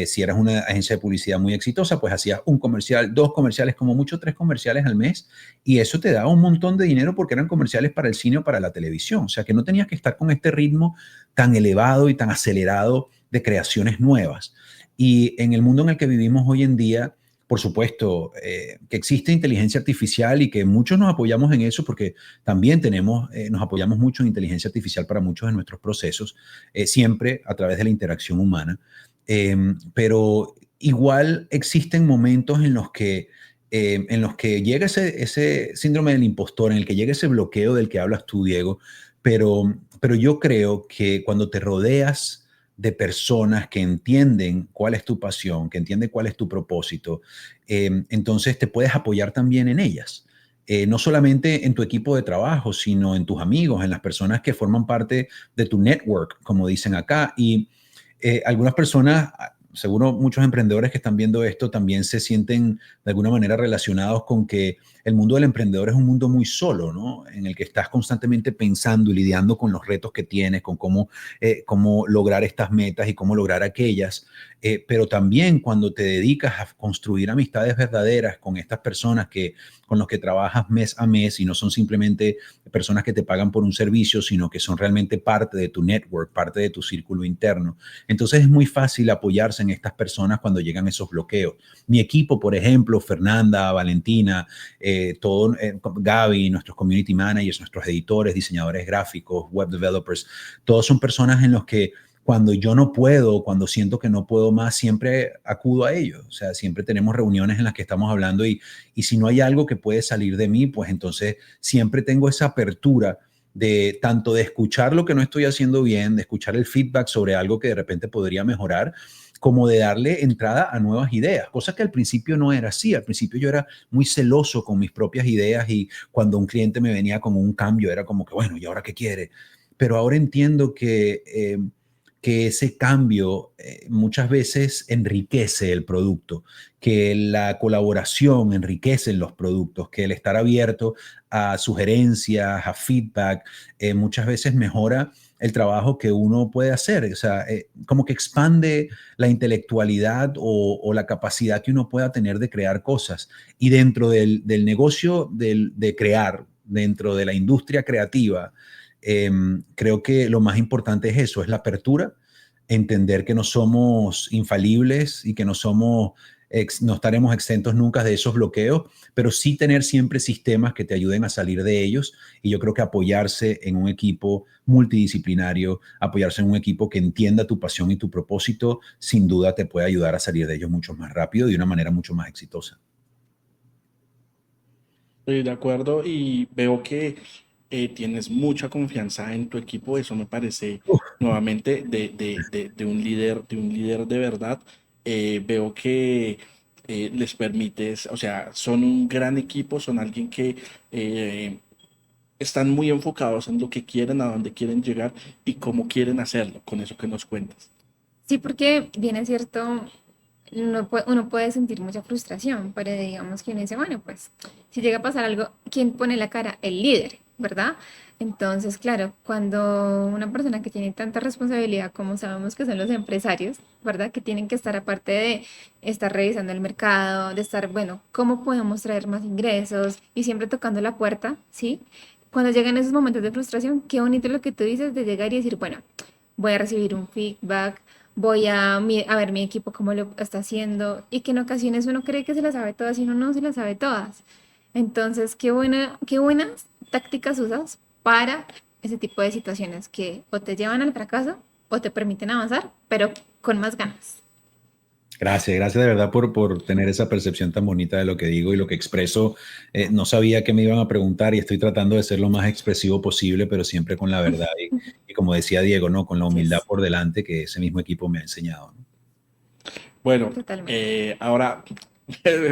Speaker 4: si eras una agencia de publicidad muy exitosa, pues hacías un comercial, 2 comerciales, como mucho 3 comerciales al mes, y eso te daba un montón de dinero porque eran comerciales para el cine o para la televisión. O sea, que no tenías que estar con este ritmo tan elevado y tan acelerado de creaciones nuevas. Y en el mundo en el que vivimos hoy en día, por supuesto, que existe inteligencia artificial y que muchos nos apoyamos en eso porque también nos apoyamos mucho en inteligencia artificial para muchos de nuestros procesos, siempre a través de la interacción humana. Pero igual existen momentos en los que llega ese síndrome del impostor, en el que llega ese bloqueo del que hablas tú, Diego, pero yo creo que cuando te rodeas de personas que entienden cuál es tu pasión, que entienden cuál es tu propósito, entonces te puedes apoyar también en ellas. No solamente en tu equipo de trabajo, sino en tus amigos, en las personas que forman parte de tu network, como dicen acá. Y algunas personas, seguro muchos emprendedores que están viendo esto también se sienten de alguna manera relacionados con que el mundo del emprendedor es un mundo muy solo, ¿no? En el que estás constantemente pensando y lidiando con los retos que tienes, con cómo lograr estas metas y cómo lograr aquellas. Pero también cuando te dedicas a construir amistades verdaderas con estas personas con los que trabajas mes a mes y no son simplemente personas que te pagan por un servicio, sino que son realmente parte de tu network, parte de tu círculo interno. Entonces es muy fácil apoyarse en estas personas cuando llegan esos bloqueos. Mi equipo, por ejemplo, Fernanda, Valentina, Gaby, nuestros community managers, nuestros editores, diseñadores gráficos, web developers, todos son personas en los que cuando yo no puedo, cuando siento que no puedo más, siempre acudo a ellos. O sea, siempre tenemos reuniones en las que estamos hablando y si no hay algo que puede salir de mí, pues entonces siempre tengo esa apertura de tanto de escuchar lo que no estoy haciendo bien, de escuchar el feedback sobre algo que de repente podría mejorar, como de darle entrada a nuevas ideas, cosa que al principio no era así. Al principio yo era muy celoso con mis propias ideas y cuando un cliente me venía con un cambio era como que, bueno, ¿y ahora qué quiere? Pero ahora entiendo que que ese cambio muchas veces enriquece el producto, que la colaboración enriquece los productos, que el estar abierto a sugerencias, a feedback, muchas veces mejora el trabajo que uno puede hacer. O sea, como que expande la intelectualidad o la capacidad que uno pueda tener de crear cosas. Y dentro del negocio de crear, dentro de la industria creativa, creo que lo más importante es eso, es la apertura, entender que no somos infalibles y que no estaremos exentos nunca de esos bloqueos, pero sí tener siempre sistemas que te ayuden a salir de ellos. Y yo creo que apoyarse en un equipo multidisciplinario, apoyarse en un equipo que entienda tu pasión y tu propósito, sin duda te puede ayudar a salir de ellos mucho más rápido y de una manera mucho más exitosa.
Speaker 3: Estoy de acuerdo y veo que tienes mucha confianza en tu equipo. Eso me parece nuevamente de un líder de verdad. Veo que les permites, o sea, son un gran equipo, son alguien que están muy enfocados en lo que quieren, a dónde quieren llegar y cómo quieren hacerlo, con eso que nos cuentas.
Speaker 2: Sí, porque bien es cierto, uno puede sentir mucha frustración, pero digamos que uno dice, bueno, pues si llega a pasar algo, ¿quién pone la cara? El líder, ¿verdad? Entonces, claro, cuando una persona que tiene tanta responsabilidad como sabemos que son los empresarios, ¿verdad? Que tienen que estar aparte de estar revisando el mercado, de estar, bueno, ¿cómo podemos traer más ingresos? Y siempre tocando la puerta, ¿sí? Cuando llegan esos momentos de frustración, qué bonito lo que tú dices de llegar y decir, bueno, voy a recibir un feedback, voy a ver mi equipo cómo lo está haciendo y que en ocasiones uno cree que se las sabe todas y uno no se las sabe todas. Entonces, qué buenas tácticas usas para ese tipo de situaciones que o te llevan al fracaso o te permiten avanzar, pero con más ganas.
Speaker 4: Gracias de verdad por tener esa percepción tan bonita de lo que digo y lo que expreso. No sabía que me iban a preguntar y estoy tratando de ser lo más expresivo posible, pero siempre con la verdad y como decía Diego, ¿no? Con la humildad
Speaker 2: Yes,
Speaker 4: por delante que ese mismo equipo me ha enseñado, ¿no?
Speaker 3: Bueno,
Speaker 2: totalmente.
Speaker 3: ahora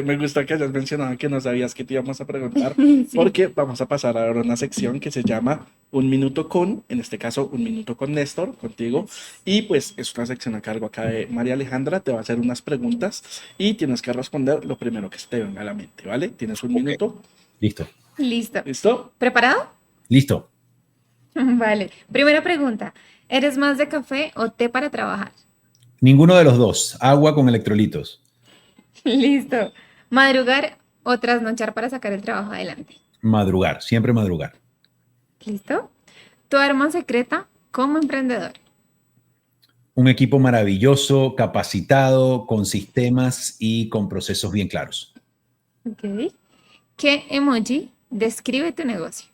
Speaker 3: me gusta que hayas mencionado que no sabías que te íbamos a preguntar,
Speaker 2: Sí,
Speaker 3: porque vamos a pasar ahora a una sección que se llama Un Minuto con, en este caso, Un Minuto con Néstor, contigo. Y pues es una sección a cargo acá de María Alejandra, te va a hacer unas preguntas y tienes que responder lo primero que se te venga a la mente, ¿vale? Tienes un
Speaker 4: Ok,
Speaker 3: minuto.
Speaker 4: listo,
Speaker 2: listo.
Speaker 3: ¿Listo?
Speaker 2: ¿Preparado?
Speaker 4: listo.
Speaker 2: Vale. Primera pregunta. ¿Eres más de café o té para trabajar?
Speaker 4: Ninguno de los dos. Agua con electrolitos.
Speaker 2: Listo. ¿Madrugar o trasnochar para sacar el trabajo adelante?
Speaker 4: Madrugar, siempre madrugar.
Speaker 2: ¿Listo? ¿Tu arma secreta como emprendedor?
Speaker 4: Un equipo maravilloso, capacitado, con sistemas y con procesos bien claros.
Speaker 2: Ok. ¿Qué emoji describe tu negocio?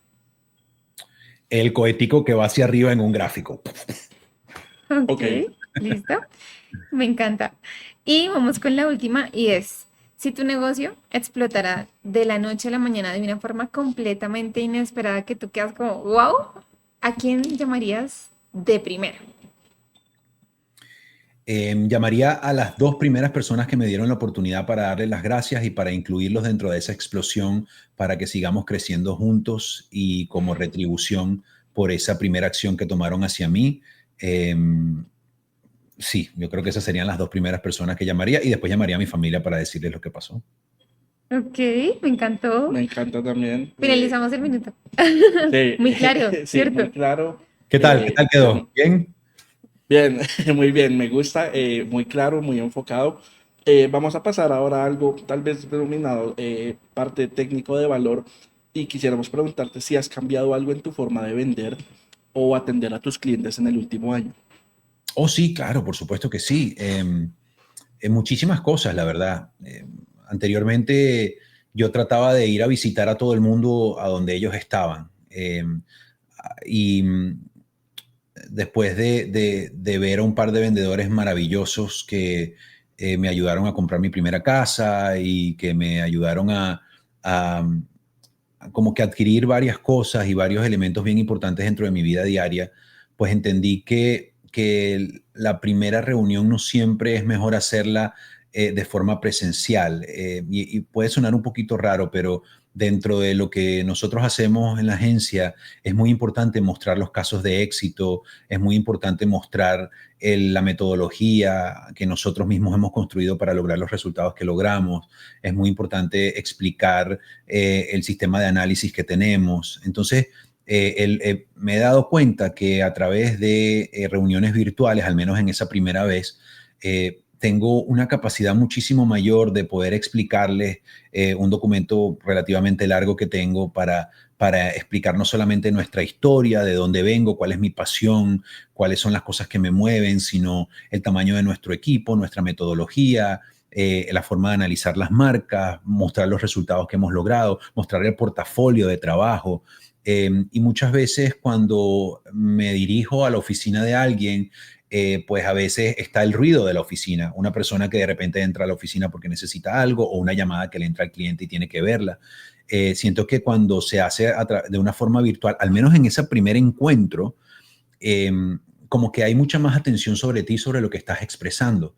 Speaker 4: El cohetico que va hacia arriba en un gráfico.
Speaker 3: Ok.
Speaker 2: Ok. ¿Listo? Me encanta. Y vamos con la última y es, si tu negocio explotara de la noche a la mañana de una forma completamente inesperada que tú quedas como, wow, ¿a quién llamarías de primero?
Speaker 4: Llamaría a las dos primeras personas que me dieron la oportunidad para darles las gracias y para incluirlos dentro de esa explosión para que sigamos creciendo juntos y como retribución por esa primera acción que tomaron hacia mí. Sí, yo creo que esas serían las dos primeras personas que llamaría y después llamaría a mi familia para decirles lo que pasó.
Speaker 2: Ok, me encantó.
Speaker 3: Me encanta también.
Speaker 2: Finalizamos el minuto.
Speaker 3: Sí,
Speaker 2: Muy claro,
Speaker 3: sí, muy
Speaker 2: ¿cierto?
Speaker 3: claro.
Speaker 4: ¿Qué tal? ¿Qué tal quedó? ¿Bien?
Speaker 3: Bien, muy bien, me gusta, muy claro, muy enfocado. Vamos a pasar ahora a algo tal vez denominado parte técnico de valor y quisiéramos preguntarte si has cambiado algo en tu forma de vender o atender a tus clientes en el último año.
Speaker 4: Oh, sí, claro, por supuesto que sí. En muchísimas cosas, la verdad. Anteriormente yo trataba de ir a visitar a todo el mundo a donde ellos estaban. Y después de ver a un par de vendedores maravillosos que me ayudaron a comprar mi primera casa y que me ayudaron a como que adquirir varias cosas y varios elementos bien importantes dentro de mi vida diaria, pues entendí que la primera reunión no siempre es mejor hacerla de forma presencial. Y puede sonar un poquito raro, pero dentro de lo que nosotros hacemos en la agencia es muy importante mostrar los casos de éxito, es muy importante mostrar la metodología que nosotros mismos hemos construido para lograr los resultados que logramos, es muy importante explicar el sistema de análisis que tenemos. Entonces, me he dado cuenta que a través de reuniones virtuales, al menos en esa primera vez, tengo una capacidad muchísimo mayor de poder explicarles un documento relativamente largo que tengo para explicar no solamente nuestra historia, de dónde vengo, cuál es mi pasión, cuáles son las cosas que me mueven, sino el tamaño de nuestro equipo, nuestra metodología, la forma de analizar las marcas, mostrar los resultados que hemos logrado, mostrar el portafolio de trabajo. Y muchas veces cuando me dirijo a la oficina de alguien, pues a veces está el ruido de la oficina, una persona que de repente entra a la oficina porque necesita algo o una llamada que le entra al cliente y tiene que verla. Siento que cuando se hace de una forma virtual, al menos en ese primer encuentro, eh, como que hay mucha más atención sobre ti, sobre lo que estás expresando.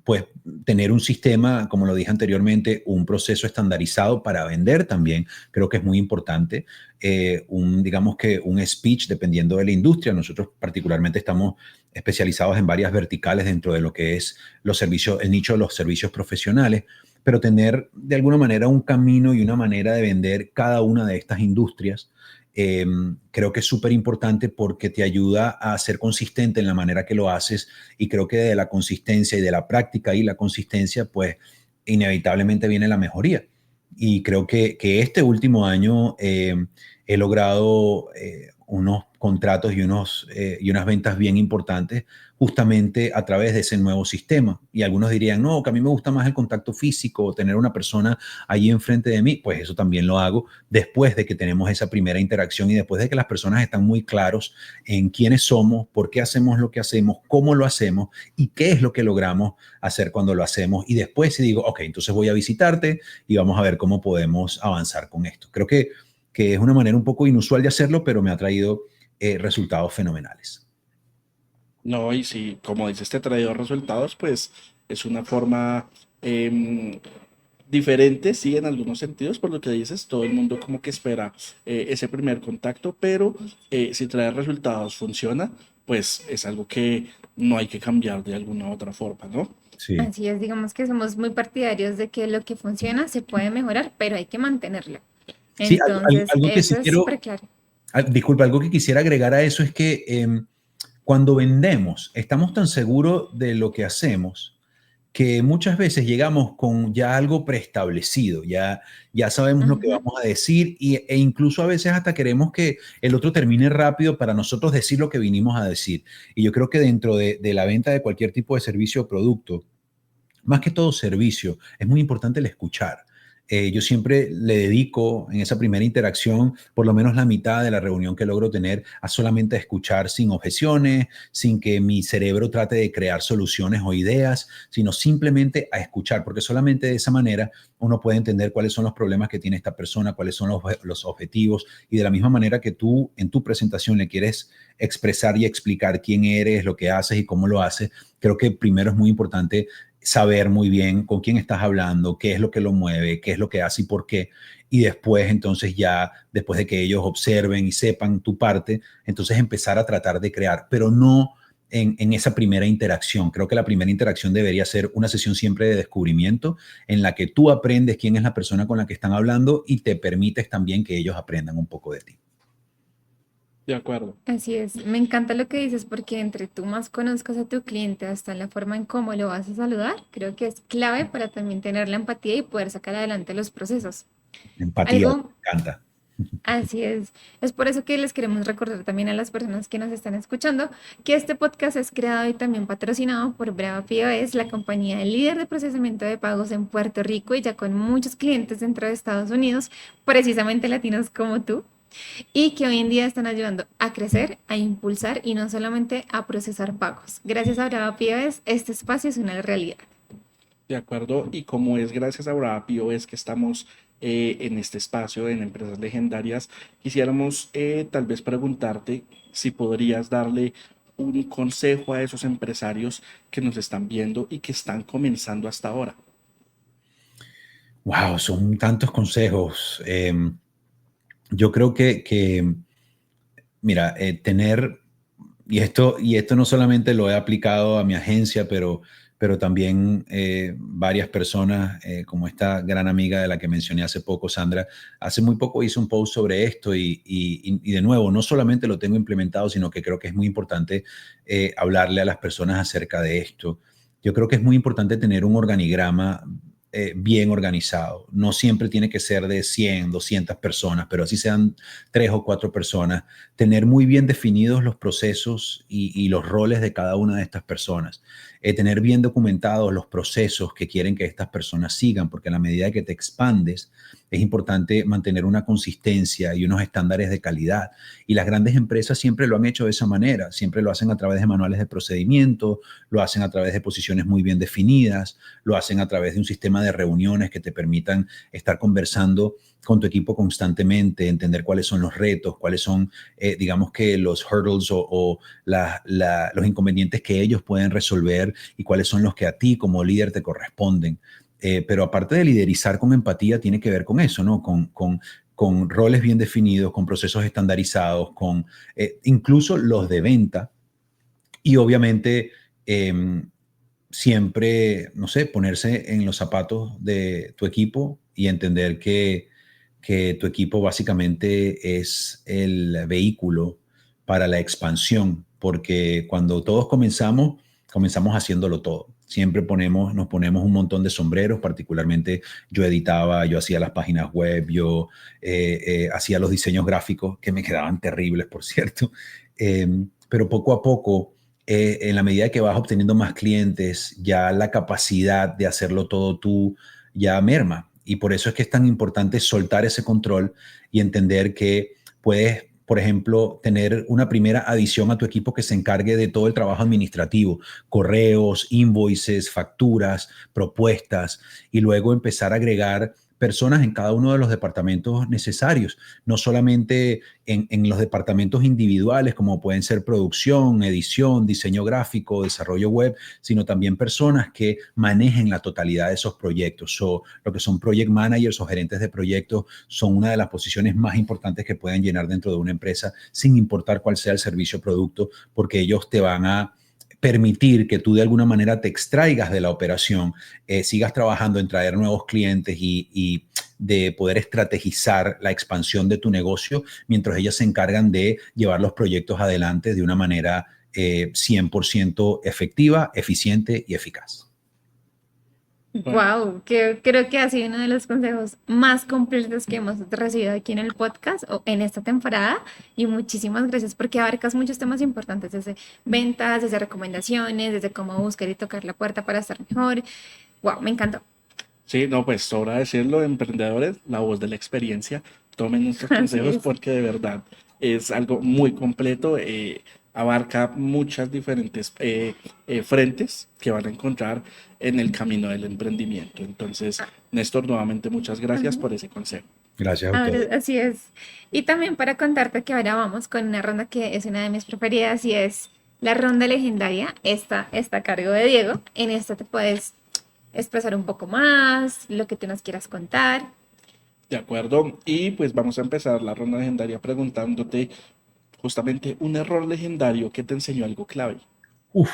Speaker 4: Pues tener un sistema, como lo dije anteriormente, un proceso estandarizado para vender también, creo que es muy importante. Digamos que un speech, dependiendo de la industria, nosotros particularmente estamos especializados en varias verticales dentro de lo que es los servicios, el nicho de los servicios profesionales, pero tener de alguna manera un camino y una manera de vender cada una de estas industrias. Creo que es súper importante porque te ayuda a ser consistente en la manera que lo haces, y creo que de la consistencia y de la práctica y la consistencia, pues inevitablemente viene la mejoría. Y creo que este último año he logrado unos contratos y unas ventas bien importantes justamente a través de ese nuevo sistema. Y algunos dirían, no, que a mí me gusta más el contacto físico o tener una persona allí enfrente de mí. Pues eso también lo hago después de que tenemos esa primera interacción y después de que las personas están muy claros en quiénes somos, por qué hacemos lo que hacemos, cómo lo hacemos y qué es lo que logramos hacer cuando lo hacemos. Y después si digo, ok, entonces voy a visitarte y vamos a ver cómo podemos avanzar con esto. Creo que es una manera un poco inusual de hacerlo, pero me ha traído resultados fenomenales.
Speaker 3: No, y si, como dices, te ha traído resultados, pues es una forma em, diferente, sí, en algunos sentidos, por lo que dices, todo el mundo como que espera ese primer contacto, pero si trae resultados, funciona, pues es algo que no hay que cambiar de alguna u otra forma, ¿no?
Speaker 4: Sí.
Speaker 2: Así es, digamos que somos muy partidarios de que lo que funciona se puede mejorar, pero hay que mantenerlo.
Speaker 4: Sí,
Speaker 2: Entonces,
Speaker 4: algo que
Speaker 2: eso
Speaker 4: sí
Speaker 2: es
Speaker 4: quiero,
Speaker 2: súper claro.
Speaker 4: disculpa, algo que quisiera agregar a eso es que cuando vendemos, estamos tan seguros de lo que hacemos que muchas veces llegamos con ya algo preestablecido, ya sabemos lo que
Speaker 2: Ujú.
Speaker 4: vamos a decir e incluso a veces hasta queremos que el otro termine rápido para nosotros decir lo que vinimos a decir. Y yo creo que dentro de la venta de cualquier tipo de servicio o producto, más que todo servicio, es muy importante el escuchar. Yo siempre le dedico en esa primera interacción por lo menos la mitad de la reunión que logro tener a solamente escuchar sin objeciones, sin que mi cerebro trate de crear soluciones o ideas, sino simplemente a escuchar, porque solamente de esa manera uno puede entender cuáles son los problemas que tiene esta persona, cuáles son los objetivos, y de la misma manera que tú en tu presentación le quieres expresar y explicar quién eres, lo que haces y cómo lo haces, creo que primero es muy importante saber muy bien con quién estás hablando, qué es lo que lo mueve, qué es lo que hace y por qué. Y después, entonces ya, después de que ellos observen y sepan tu parte, entonces empezar a tratar de crear, pero no en esa primera interacción. Creo que la primera interacción debería ser una sesión siempre de descubrimiento en la que tú aprendes quién es la persona con la que están hablando y te permites también que ellos aprendan un poco de ti.
Speaker 3: De acuerdo.
Speaker 2: Así es, me encanta lo que dices porque entre tú más conozcas a tu cliente hasta la forma en cómo lo vas a saludar, creo que es clave para también tener la empatía y poder sacar adelante los procesos.
Speaker 4: Empatía, me
Speaker 2: Algo
Speaker 4: encanta.
Speaker 2: Así es por eso que les queremos recordar también a las personas que nos están escuchando que este podcast es creado y también patrocinado por Brava POS, la compañía líder de procesamiento de pagos en Puerto Rico y ya con muchos clientes dentro de Estados Unidos, precisamente latinos como tú, y que hoy en día están ayudando a crecer, a impulsar y no solamente a procesar pagos. Gracias a Brava POS, este espacio es una realidad.
Speaker 3: De acuerdo, y como es gracias a Brapio es que estamos en este espacio en Empresas Legendarias, quisiéramos tal vez preguntarte si podrías darle un consejo a esos empresarios que nos están viendo y que están comenzando hasta ahora?
Speaker 4: Wow, son tantos consejos. Yo creo que mira, y esto no solamente lo he aplicado a mi agencia, pero también varias personas, como esta gran amiga de la que mencioné hace poco, Sandra, hace muy poco hizo un post sobre esto y de nuevo, no solamente lo tengo implementado, sino que creo que es muy importante hablarle a las personas acerca de esto. Yo creo que es muy importante tener un organigrama bien organizado. No siempre tiene que ser de 100, 200 personas, pero así sean 3 o 4 personas. Tener muy bien definidos los procesos y los roles de cada una de estas personas. Tener bien documentados los procesos que quieren que estas personas sigan, porque a la medida que te expandes, es importante mantener una consistencia y unos estándares de calidad. Y las grandes empresas siempre lo han hecho de esa manera. Siempre lo hacen a través de manuales de procedimiento, lo hacen a través de posiciones muy bien definidas, lo hacen a través de un sistema de reuniones que te permitan estar conversando con tu equipo constantemente, entender cuáles son los retos, cuáles son, digamos que los hurdles o los inconvenientes que ellos pueden resolver y cuáles son los que a ti como líder te corresponden. Pero aparte de liderizar con empatía, tiene que ver con eso, ¿no? Con roles bien definidos, con procesos estandarizados, con incluso los de venta y obviamente siempre, no sé, ponerse en los zapatos de tu equipo y entender que tu equipo básicamente es el vehículo para la expansión, porque cuando todos comenzamos haciéndolo todo. Siempre nos ponemos un montón de sombreros, particularmente yo editaba, yo hacía las páginas web, yo hacía los diseños gráficos, que me quedaban terribles, por cierto. Pero poco a poco, en la medida que vas obteniendo más clientes, ya la capacidad de hacerlo todo tú ya merma. Y por eso es que es tan importante soltar ese control y entender que puedes, por ejemplo, tener una primera adición a tu equipo que se encargue de todo el trabajo administrativo, correos, invoices, facturas, propuestas, y luego empezar a agregar personas en cada uno de los departamentos necesarios, no solamente en los departamentos individuales como pueden ser producción, edición, diseño gráfico, desarrollo web, sino también personas que manejen la totalidad de esos proyectos. Lo que son project managers o gerentes de proyectos son una de las posiciones más importantes que pueden llenar dentro de una empresa, sin importar cuál sea el servicio o producto, porque ellos te van a permitir que tú de alguna manera te extraigas de la operación, sigas trabajando en traer nuevos clientes y de poder estrategizar la expansión de tu negocio, mientras ellas se encargan de llevar los proyectos adelante de una manera 100% efectiva, eficiente y eficaz.
Speaker 2: Wow, que creo que ha sido uno de los consejos más completos que hemos recibido aquí en el podcast o en esta temporada. Y muchísimas gracias porque abarcas muchos temas importantes, desde ventas, desde recomendaciones, desde cómo buscar y tocar la puerta para estar mejor. Wow, me encantó.
Speaker 3: Sí, no, pues sobra decirlo, emprendedores, la voz de la experiencia, tomen estos
Speaker 2: Así
Speaker 3: consejos
Speaker 2: es.
Speaker 3: porque de verdad es algo muy completo, abarca muchas diferentes frentes que van a encontrar en el camino del emprendimiento. Entonces, Néstor, nuevamente muchas gracias
Speaker 2: Ajá.
Speaker 3: por ese consejo.
Speaker 4: Gracias a
Speaker 2: Ahora,
Speaker 4: ustedes.
Speaker 2: así es. Y también para contarte que ahora vamos con una ronda que es una de mis preferidas y es la ronda legendaria. Esta está a cargo de Diego. En esta te puedes expresar un poco más, lo que tú nos quieras contar.
Speaker 3: De acuerdo, y pues vamos a empezar la ronda legendaria preguntándote justamente un error legendario que te enseñó algo clave.
Speaker 4: Uf,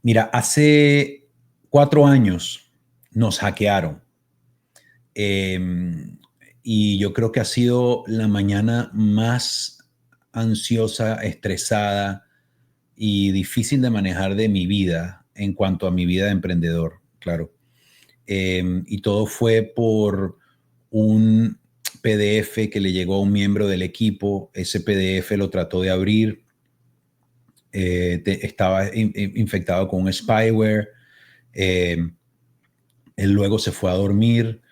Speaker 4: mira, hace 4 años nos hackearon. Eh, y yo creo que ha sido la mañana más ansiosa, estresada y difícil de manejar de mi vida en cuanto a mi vida de emprendedor, claro. Y todo fue por un PDF que le llegó a un miembro del equipo. Ese PDF lo trató de abrir, estaba infectado con un spyware. Eh, Él luego se fue a dormir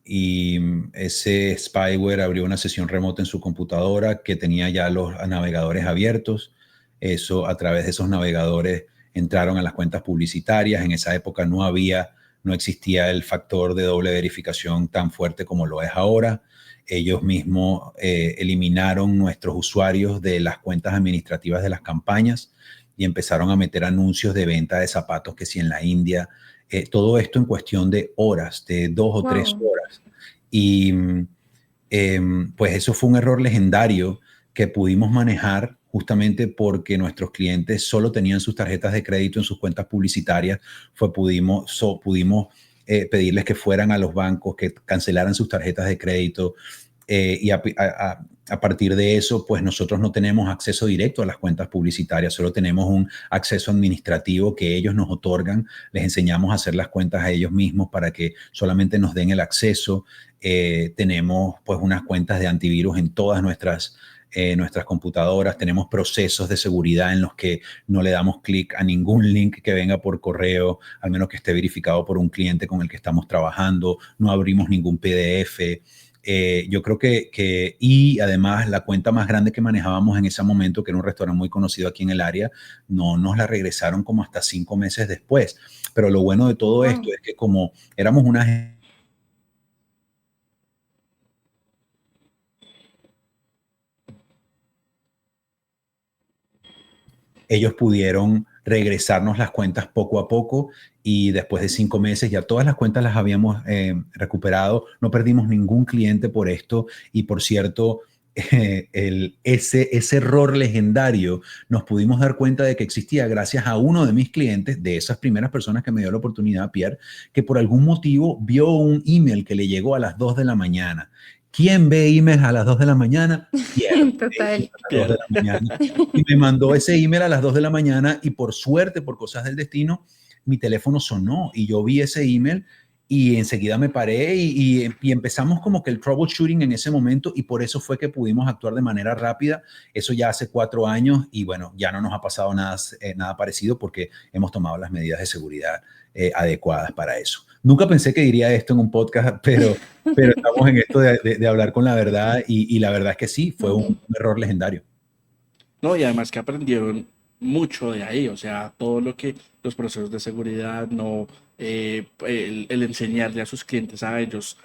Speaker 4: y ese spyware abrió una sesión remota en su computadora que tenía ya los navegadores abiertos. Eso, a través de esos navegadores entraron a las cuentas publicitarias. En esa época no existía el factor de doble verificación tan fuerte como lo es ahora. ellos mismos eliminaron nuestros usuarios de las cuentas administrativas de las campañas y empezaron a meter anuncios de venta de zapatos que si en la India, todo esto en cuestión de horas, de 2 o 3
Speaker 2: Wow.
Speaker 4: horas. Y pues eso fue un error legendario que pudimos manejar justamente porque nuestros clientes solo tenían sus tarjetas de crédito en sus cuentas publicitarias. Pudimos pedirles que fueran a los bancos, que cancelaran sus tarjetas de crédito y a partir de eso, pues nosotros no tenemos acceso directo a las cuentas publicitarias, solo tenemos un acceso administrativo que ellos nos otorgan. Les enseñamos a hacer las cuentas a ellos mismos para que solamente nos den el acceso. Tenemos pues unas cuentas de antivirus en todas nuestras computadoras, tenemos procesos de seguridad en los que no le damos clic a ningún link que venga por correo, al menos que esté verificado por un cliente con el que estamos trabajando, no abrimos ningún PDF. Yo creo y además la cuenta más grande que manejábamos en ese momento, que era un restaurante muy conocido aquí en el área, no nos la regresaron como hasta 5 meses después. Pero lo bueno de todo
Speaker 2: Wow.
Speaker 4: esto es que como éramos una ellos pudieron regresarnos las cuentas poco a poco y después de 5 meses ya todas las cuentas las habíamos recuperado. No perdimos ningún cliente por esto y por cierto, ese error legendario nos pudimos dar cuenta de que existía gracias a uno de mis clientes, de esas primeras personas que me dio la oportunidad, Pierre, que por algún motivo vio un email que le llegó a las 2 de la mañana. ¿Quién ve emails a las 2 de la mañana? Pierre.
Speaker 2: Total.
Speaker 4: A las 2 de la mañana. Y me mandó ese email a las 2 de la mañana y por suerte, por cosas del destino, mi teléfono sonó y yo vi ese email y enseguida me paré y empezamos como que el troubleshooting en ese momento y por eso fue que pudimos actuar de manera rápida. Eso ya hace 4 años y bueno, ya no nos ha pasado nada parecido porque hemos tomado las medidas de seguridad adecuadas para eso. Nunca pensé que diría esto en un podcast, pero estamos en esto de hablar con la verdad y la verdad es que sí, fue un error legendario.
Speaker 3: No, y además que aprendieron mucho de ahí, o sea, todo lo que los procesos de seguridad, no, el enseñarle a sus clientes a ellos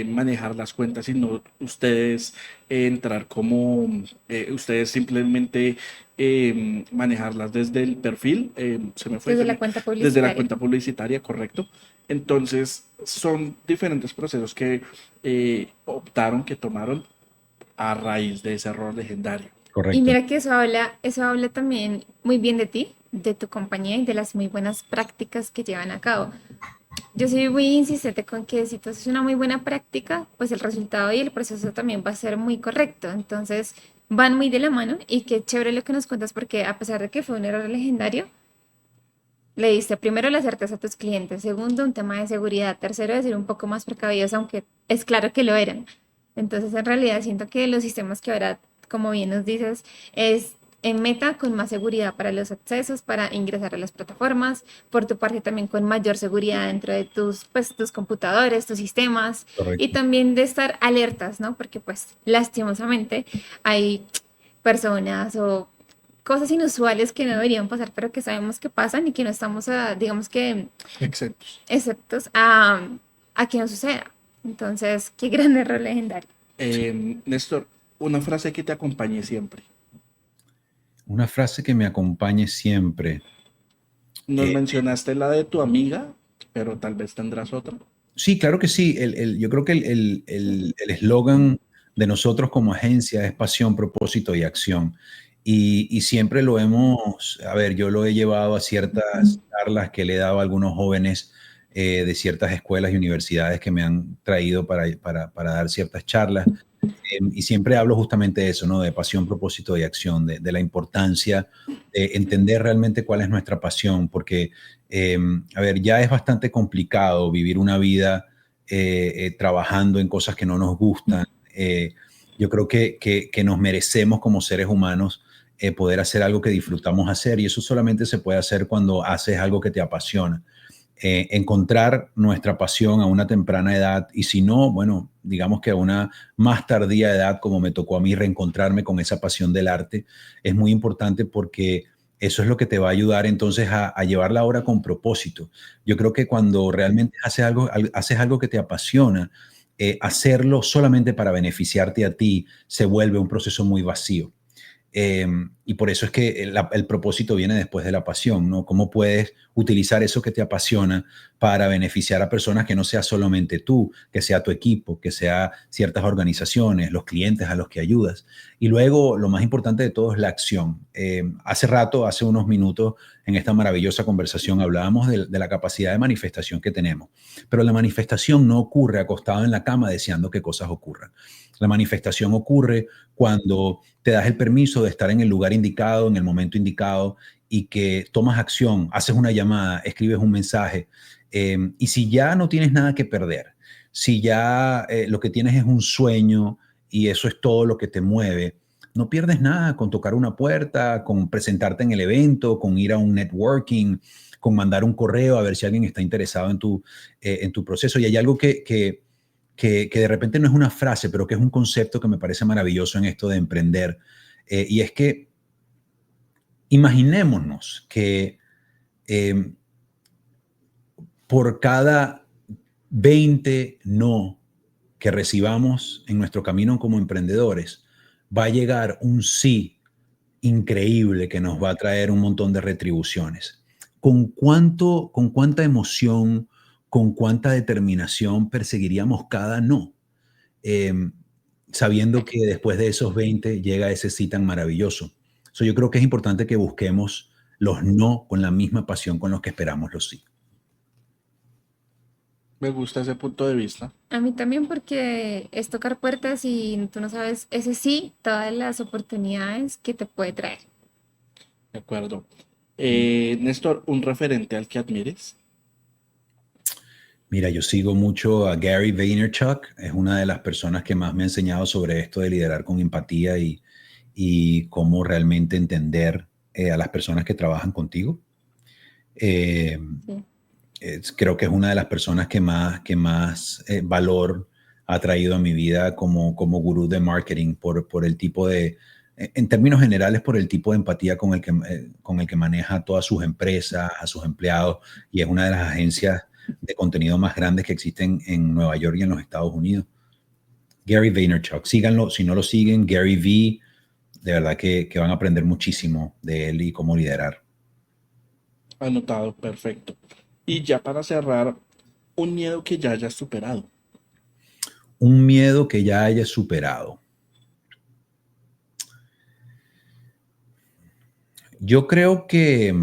Speaker 3: manejar las cuentas y no ustedes entrar como ustedes simplemente manejarlas desde el perfil, se me fue,
Speaker 2: Desde la cuenta
Speaker 3: desde la
Speaker 2: publicitaria.
Speaker 3: cuenta publicitaria, correcto. Entonces, son diferentes procesos que optaron, que tomaron a raíz de ese error legendario.
Speaker 2: Y
Speaker 4: Correcto.
Speaker 2: mira que eso habla también muy bien de ti, de tu compañía y de las muy buenas prácticas que llevan a cabo. Yo soy muy insistente con que si tú haces una muy buena práctica, pues el resultado y el proceso también va a ser muy correcto. Entonces, van muy de la mano y qué chévere lo que nos cuentas porque a pesar de que fue un error legendario, le diste primero la certeza a tus clientes, segundo un tema de seguridad, tercero de ser un poco más precavidos, aunque es claro que lo eran. Entonces, en realidad siento que los sistemas que ahora, como bien nos dices, es en meta con más seguridad para los accesos, para ingresar a las plataformas, por tu parte también con mayor seguridad dentro de tus computadores, tus sistemas y
Speaker 4: Correcto.
Speaker 2: también de estar alertas, ¿no? Porque pues lastimosamente hay personas o cosas inusuales que no deberían pasar, pero que sabemos que pasan y que no estamos, digamos que,
Speaker 3: Exceptos.
Speaker 2: exceptos a que no suceda. Entonces, qué gran error legendario.
Speaker 3: Néstor, una frase que te acompañe siempre.
Speaker 4: Una frase que me acompañe siempre.
Speaker 3: Nos mencionaste la de tu amiga, pero tal vez tendrás otra.
Speaker 4: Sí, claro que sí. Yo creo que el eslogan de nosotros como agencia es pasión, propósito y acción. Y siempre lo yo lo he llevado a ciertas charlas que le he dado a algunos jóvenes de ciertas escuelas y universidades que me han traído para dar ciertas charlas. Y siempre hablo justamente de eso, ¿no? De pasión, propósito y acción, de la importancia de entender realmente cuál es nuestra pasión, porque, ya es bastante complicado vivir una vida trabajando en cosas que no nos gustan. Yo creo que nos merecemos como seres humanos poder hacer algo que disfrutamos hacer y eso solamente se puede hacer cuando haces algo que te apasiona. Encontrar nuestra pasión a una temprana edad y si no, bueno, digamos que a una más tardía edad, como me tocó a mí reencontrarme con esa pasión del arte, es muy importante porque eso es lo que te va a ayudar entonces a llevar la obra con propósito. Yo creo que cuando realmente haces algo que te apasiona, hacerlo solamente para beneficiarte a ti se vuelve un proceso muy vacío. Y por eso es que el propósito viene después de la pasión, ¿no? ¿Cómo puedes utilizar eso que te apasiona para beneficiar a personas que no sea solamente tú, que sea tu equipo, que sea ciertas organizaciones, los clientes a los que ayudas? Y luego, lo más importante de todo es la acción. Hace unos minutos, en esta maravillosa conversación, hablábamos de la capacidad de manifestación que tenemos. Pero la manifestación no ocurre acostado en la cama deseando que cosas ocurran. La manifestación ocurre cuando te das el permiso de estar en el lugar indicado, en el momento indicado, y que tomas acción, haces una llamada, escribes un mensaje. Y si ya no tienes nada que perder, si ya lo que tienes es un sueño y eso es todo lo que te mueve, no pierdes nada con tocar una puerta, con presentarte en el evento, con ir a un networking, con mandar un correo a ver si alguien está interesado en tu proceso. Y hay algo que de repente no es una frase, pero que es un concepto que me parece maravilloso en esto de emprender. Y es que imaginémonos que eh, por cada 20 no que recibamos en nuestro camino como emprendedores, va a llegar un sí increíble que nos va a traer un montón de retribuciones. Con cuánta emoción, con cuánta determinación perseguiríamos cada no? eh, Sabiendo que después de esos 20 llega ese sí tan maravilloso. Yo creo que es importante que busquemos los no con la misma pasión con los que esperamos los sí.
Speaker 3: Me gusta ese punto de vista.
Speaker 2: A mí también porque es tocar puertas y tú no sabes, ese sí, todas las oportunidades que te puede traer.
Speaker 3: De acuerdo. Néstor, un referente al que admires.
Speaker 4: Mira, yo sigo mucho a Gary Vaynerchuk, es una de las personas que más me ha enseñado sobre esto de liderar con empatía y cómo realmente entender a las personas que trabajan contigo. Eh,
Speaker 2: Sí.
Speaker 4: Creo que es una de las personas que más valor ha traído a mi vida como gurú de marketing por el tipo en términos generales, por el tipo de empatía con el que maneja todas sus empresas, a sus empleados, y es una de las agencias de contenido más grandes que existen en Nueva York y en los Estados Unidos. Gary Vaynerchuk, síganlo, si no lo siguen, Gary V, de verdad que van a aprender muchísimo de él y cómo liderar.
Speaker 3: Anotado, perfecto. Y ya para cerrar, un miedo que ya hayas superado.
Speaker 4: Un miedo que ya hayas superado. Yo creo que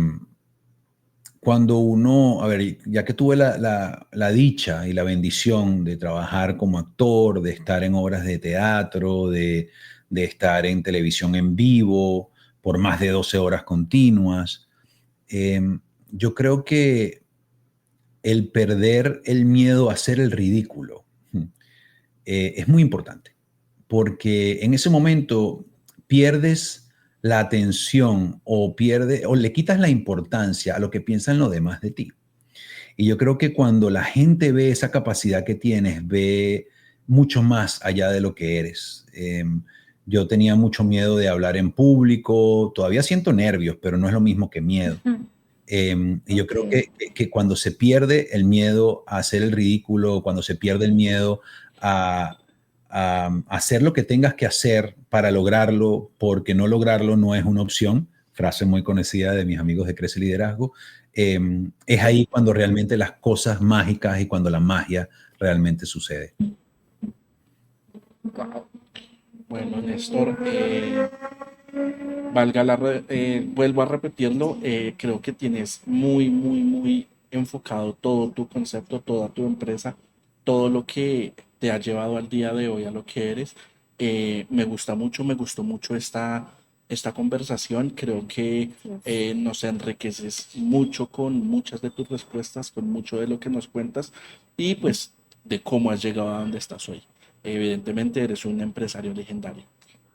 Speaker 4: cuando uno, a ver, ya que tuve la dicha y la bendición de trabajar como actor, de estar en obras de teatro, de estar en televisión en vivo por más de 12 horas continuas, yo creo que el perder el miedo a hacer el ridículo es muy importante, porque en ese momento pierdes la atención o le quitas la importancia a lo que piensan los demás de ti. Y yo creo que cuando la gente ve esa capacidad que tienes, ve mucho más allá de lo que eres. Yo tenía mucho miedo de hablar en público, todavía siento nervios, pero no es lo mismo que miedo. Y yo creo
Speaker 2: Ok.
Speaker 4: que cuando se pierde el miedo a hacer el ridículo, cuando se pierde el miedo a, a hacer lo que tengas que hacer para lograrlo, porque no lograrlo no es una opción, frase muy conocida de mis amigos de Crece Liderazgo, es ahí cuando realmente las cosas mágicas y cuando la magia realmente sucede.
Speaker 3: Bueno, Néstor, vuelvo a repetirlo, creo que tienes muy, muy, muy enfocado todo tu concepto, toda tu empresa, todo lo que te ha llevado al día de hoy a lo que eres. Me gusta mucho, me gustó mucho esta conversación. Creo que nos enriqueces mucho con muchas de tus respuestas, con mucho de lo que nos cuentas y pues de cómo has llegado a donde estás hoy. Evidentemente eres un empresario legendario.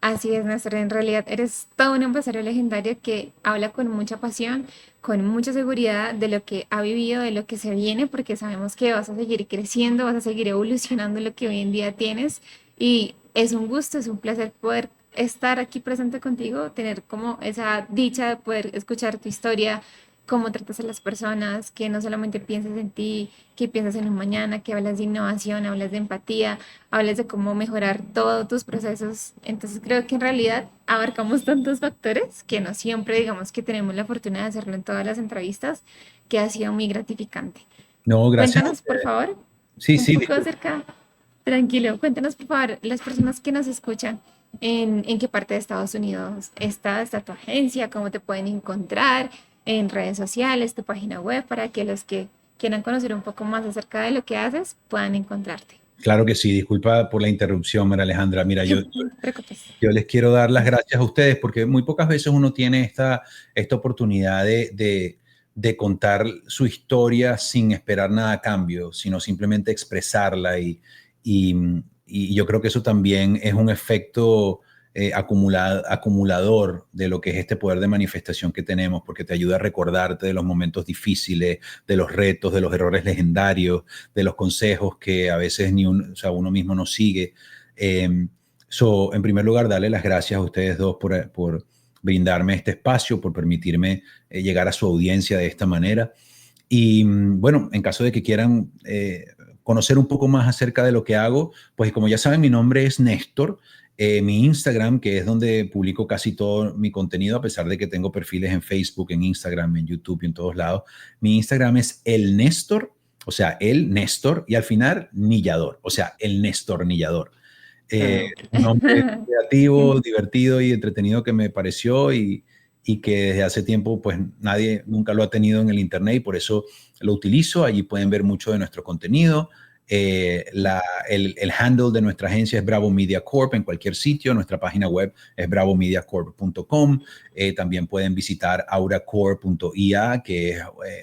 Speaker 2: Así es, Néstor. En realidad eres todo un empresario legendario que habla con mucha pasión, con mucha seguridad de lo que ha vivido, de lo que se viene, porque sabemos que vas a seguir creciendo, vas a seguir evolucionando lo que hoy en día tienes. Y es un gusto, es un placer poder estar aquí presente contigo, tener como esa dicha de poder escuchar tu historia, cómo tratas a las personas, que no solamente piensas en ti, que piensas en un mañana, que hablas de innovación, hablas de empatía, hablas de cómo mejorar todos tus procesos. Entonces creo que en realidad abarcamos tantos factores que no siempre digamos que tenemos la fortuna de hacerlo en todas las entrevistas, que ha sido muy gratificante.
Speaker 4: No, gracias a
Speaker 2: Cuéntanos, por
Speaker 4: ustedes.
Speaker 2: favor,
Speaker 4: Sí,
Speaker 2: un
Speaker 4: sí,
Speaker 2: poco
Speaker 4: disculpe.
Speaker 2: acerca, tranquilo, cuéntanos, por favor, las personas que nos escuchan, en qué parte de Estados Unidos está tu agencia, cómo te pueden encontrar en redes sociales, tu página web, para que los que quieran conocer un poco más acerca de lo que haces puedan encontrarte.
Speaker 4: Claro que sí, disculpa por la interrupción, María Alejandra. Mira, yo,
Speaker 2: No te preocupes.
Speaker 4: yo les quiero dar las gracias a ustedes porque muy pocas veces uno tiene esta oportunidad de contar su historia sin esperar nada a cambio, sino simplemente expresarla y, y yo creo que eso también es un efecto acumulador de lo que es este poder de manifestación que tenemos, porque te ayuda a recordarte de los momentos difíciles, de los retos, de los errores legendarios, de los consejos que a veces o sea, uno mismo no sigue. En primer lugar, darle las gracias a ustedes dos por brindarme este espacio, por permitirme llegar a su audiencia de esta manera. Y bueno, en caso de que quieran conocer un poco más acerca de lo que hago, pues como ya saben, mi nombre es Néstor. Mi Instagram, que es donde publico casi todo mi contenido, a pesar de que tengo perfiles en Facebook, en Instagram, en YouTube y en todos lados. Mi Instagram es el Néstor, o sea, el Néstor, y al final Nillador, o sea, el Néstor Nillador. Eh,
Speaker 3: Ah, ok.
Speaker 4: un nombre creativo, divertido y entretenido que me pareció y que desde hace tiempo pues nadie nunca lo ha tenido en el internet y por eso lo utilizo. Allí pueden ver mucho de nuestro contenido. El handle de nuestra agencia es Bravo Media Corp en cualquier sitio. Nuestra página web es bravomediacorp.com. También pueden visitar auracore.ia, que es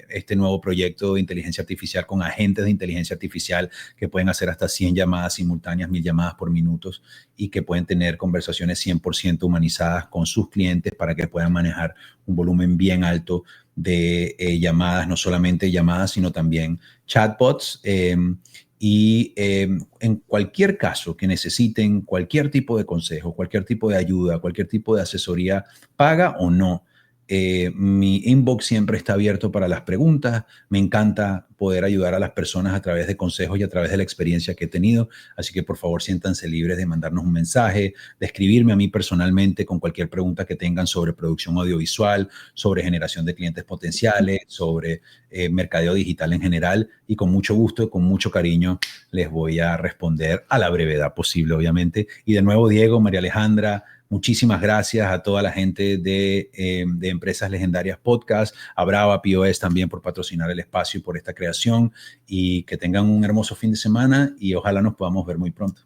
Speaker 4: este nuevo proyecto de inteligencia artificial con agentes de inteligencia artificial que pueden hacer hasta 100 llamadas simultáneas, 1000 llamadas por minuto y que pueden tener conversaciones 100% humanizadas con sus clientes para que puedan manejar un volumen bien alto de llamadas, no solamente llamadas, sino también chatbots. En cualquier caso que necesiten cualquier tipo de consejo, cualquier tipo de ayuda, cualquier tipo de asesoría, paga o no, mi inbox siempre está abierto para las preguntas. Me encanta poder ayudar a las personas a través de consejos y a través de la experiencia que he tenido. Así que por favor siéntanse libres de mandarnos un mensaje, de escribirme a mí personalmente con cualquier pregunta que tengan sobre producción audiovisual, sobre generación de clientes potenciales, sobre mercadeo digital en general. Y con mucho gusto y con mucho cariño les voy a responder a la brevedad posible, obviamente. Y de nuevo, Diego, María Alejandra, muchísimas gracias a toda la gente de Empresas Legendarias Podcast, a Brava POS también por patrocinar el espacio y por esta creación y que tengan un hermoso fin de semana y ojalá nos podamos ver muy pronto.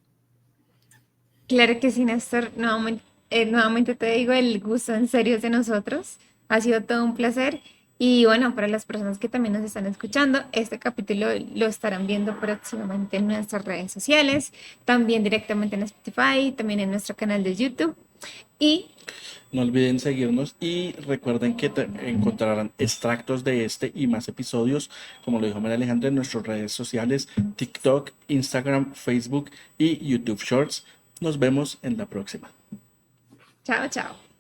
Speaker 2: Claro que sí, Néstor. Nuevamente te digo, el gusto en serio es de nosotros. Ha sido todo un placer. Y bueno, para las personas que también nos están escuchando, este capítulo lo estarán viendo próximamente en nuestras redes sociales, también directamente en Spotify, también en nuestro canal de YouTube. Y
Speaker 3: No olviden seguirnos y recuerden que encontrarán extractos de este y más episodios, como lo dijo María Alejandra, en nuestras redes sociales, TikTok, Instagram, Facebook y YouTube Shorts. Nos vemos en la próxima.
Speaker 2: chao, chao.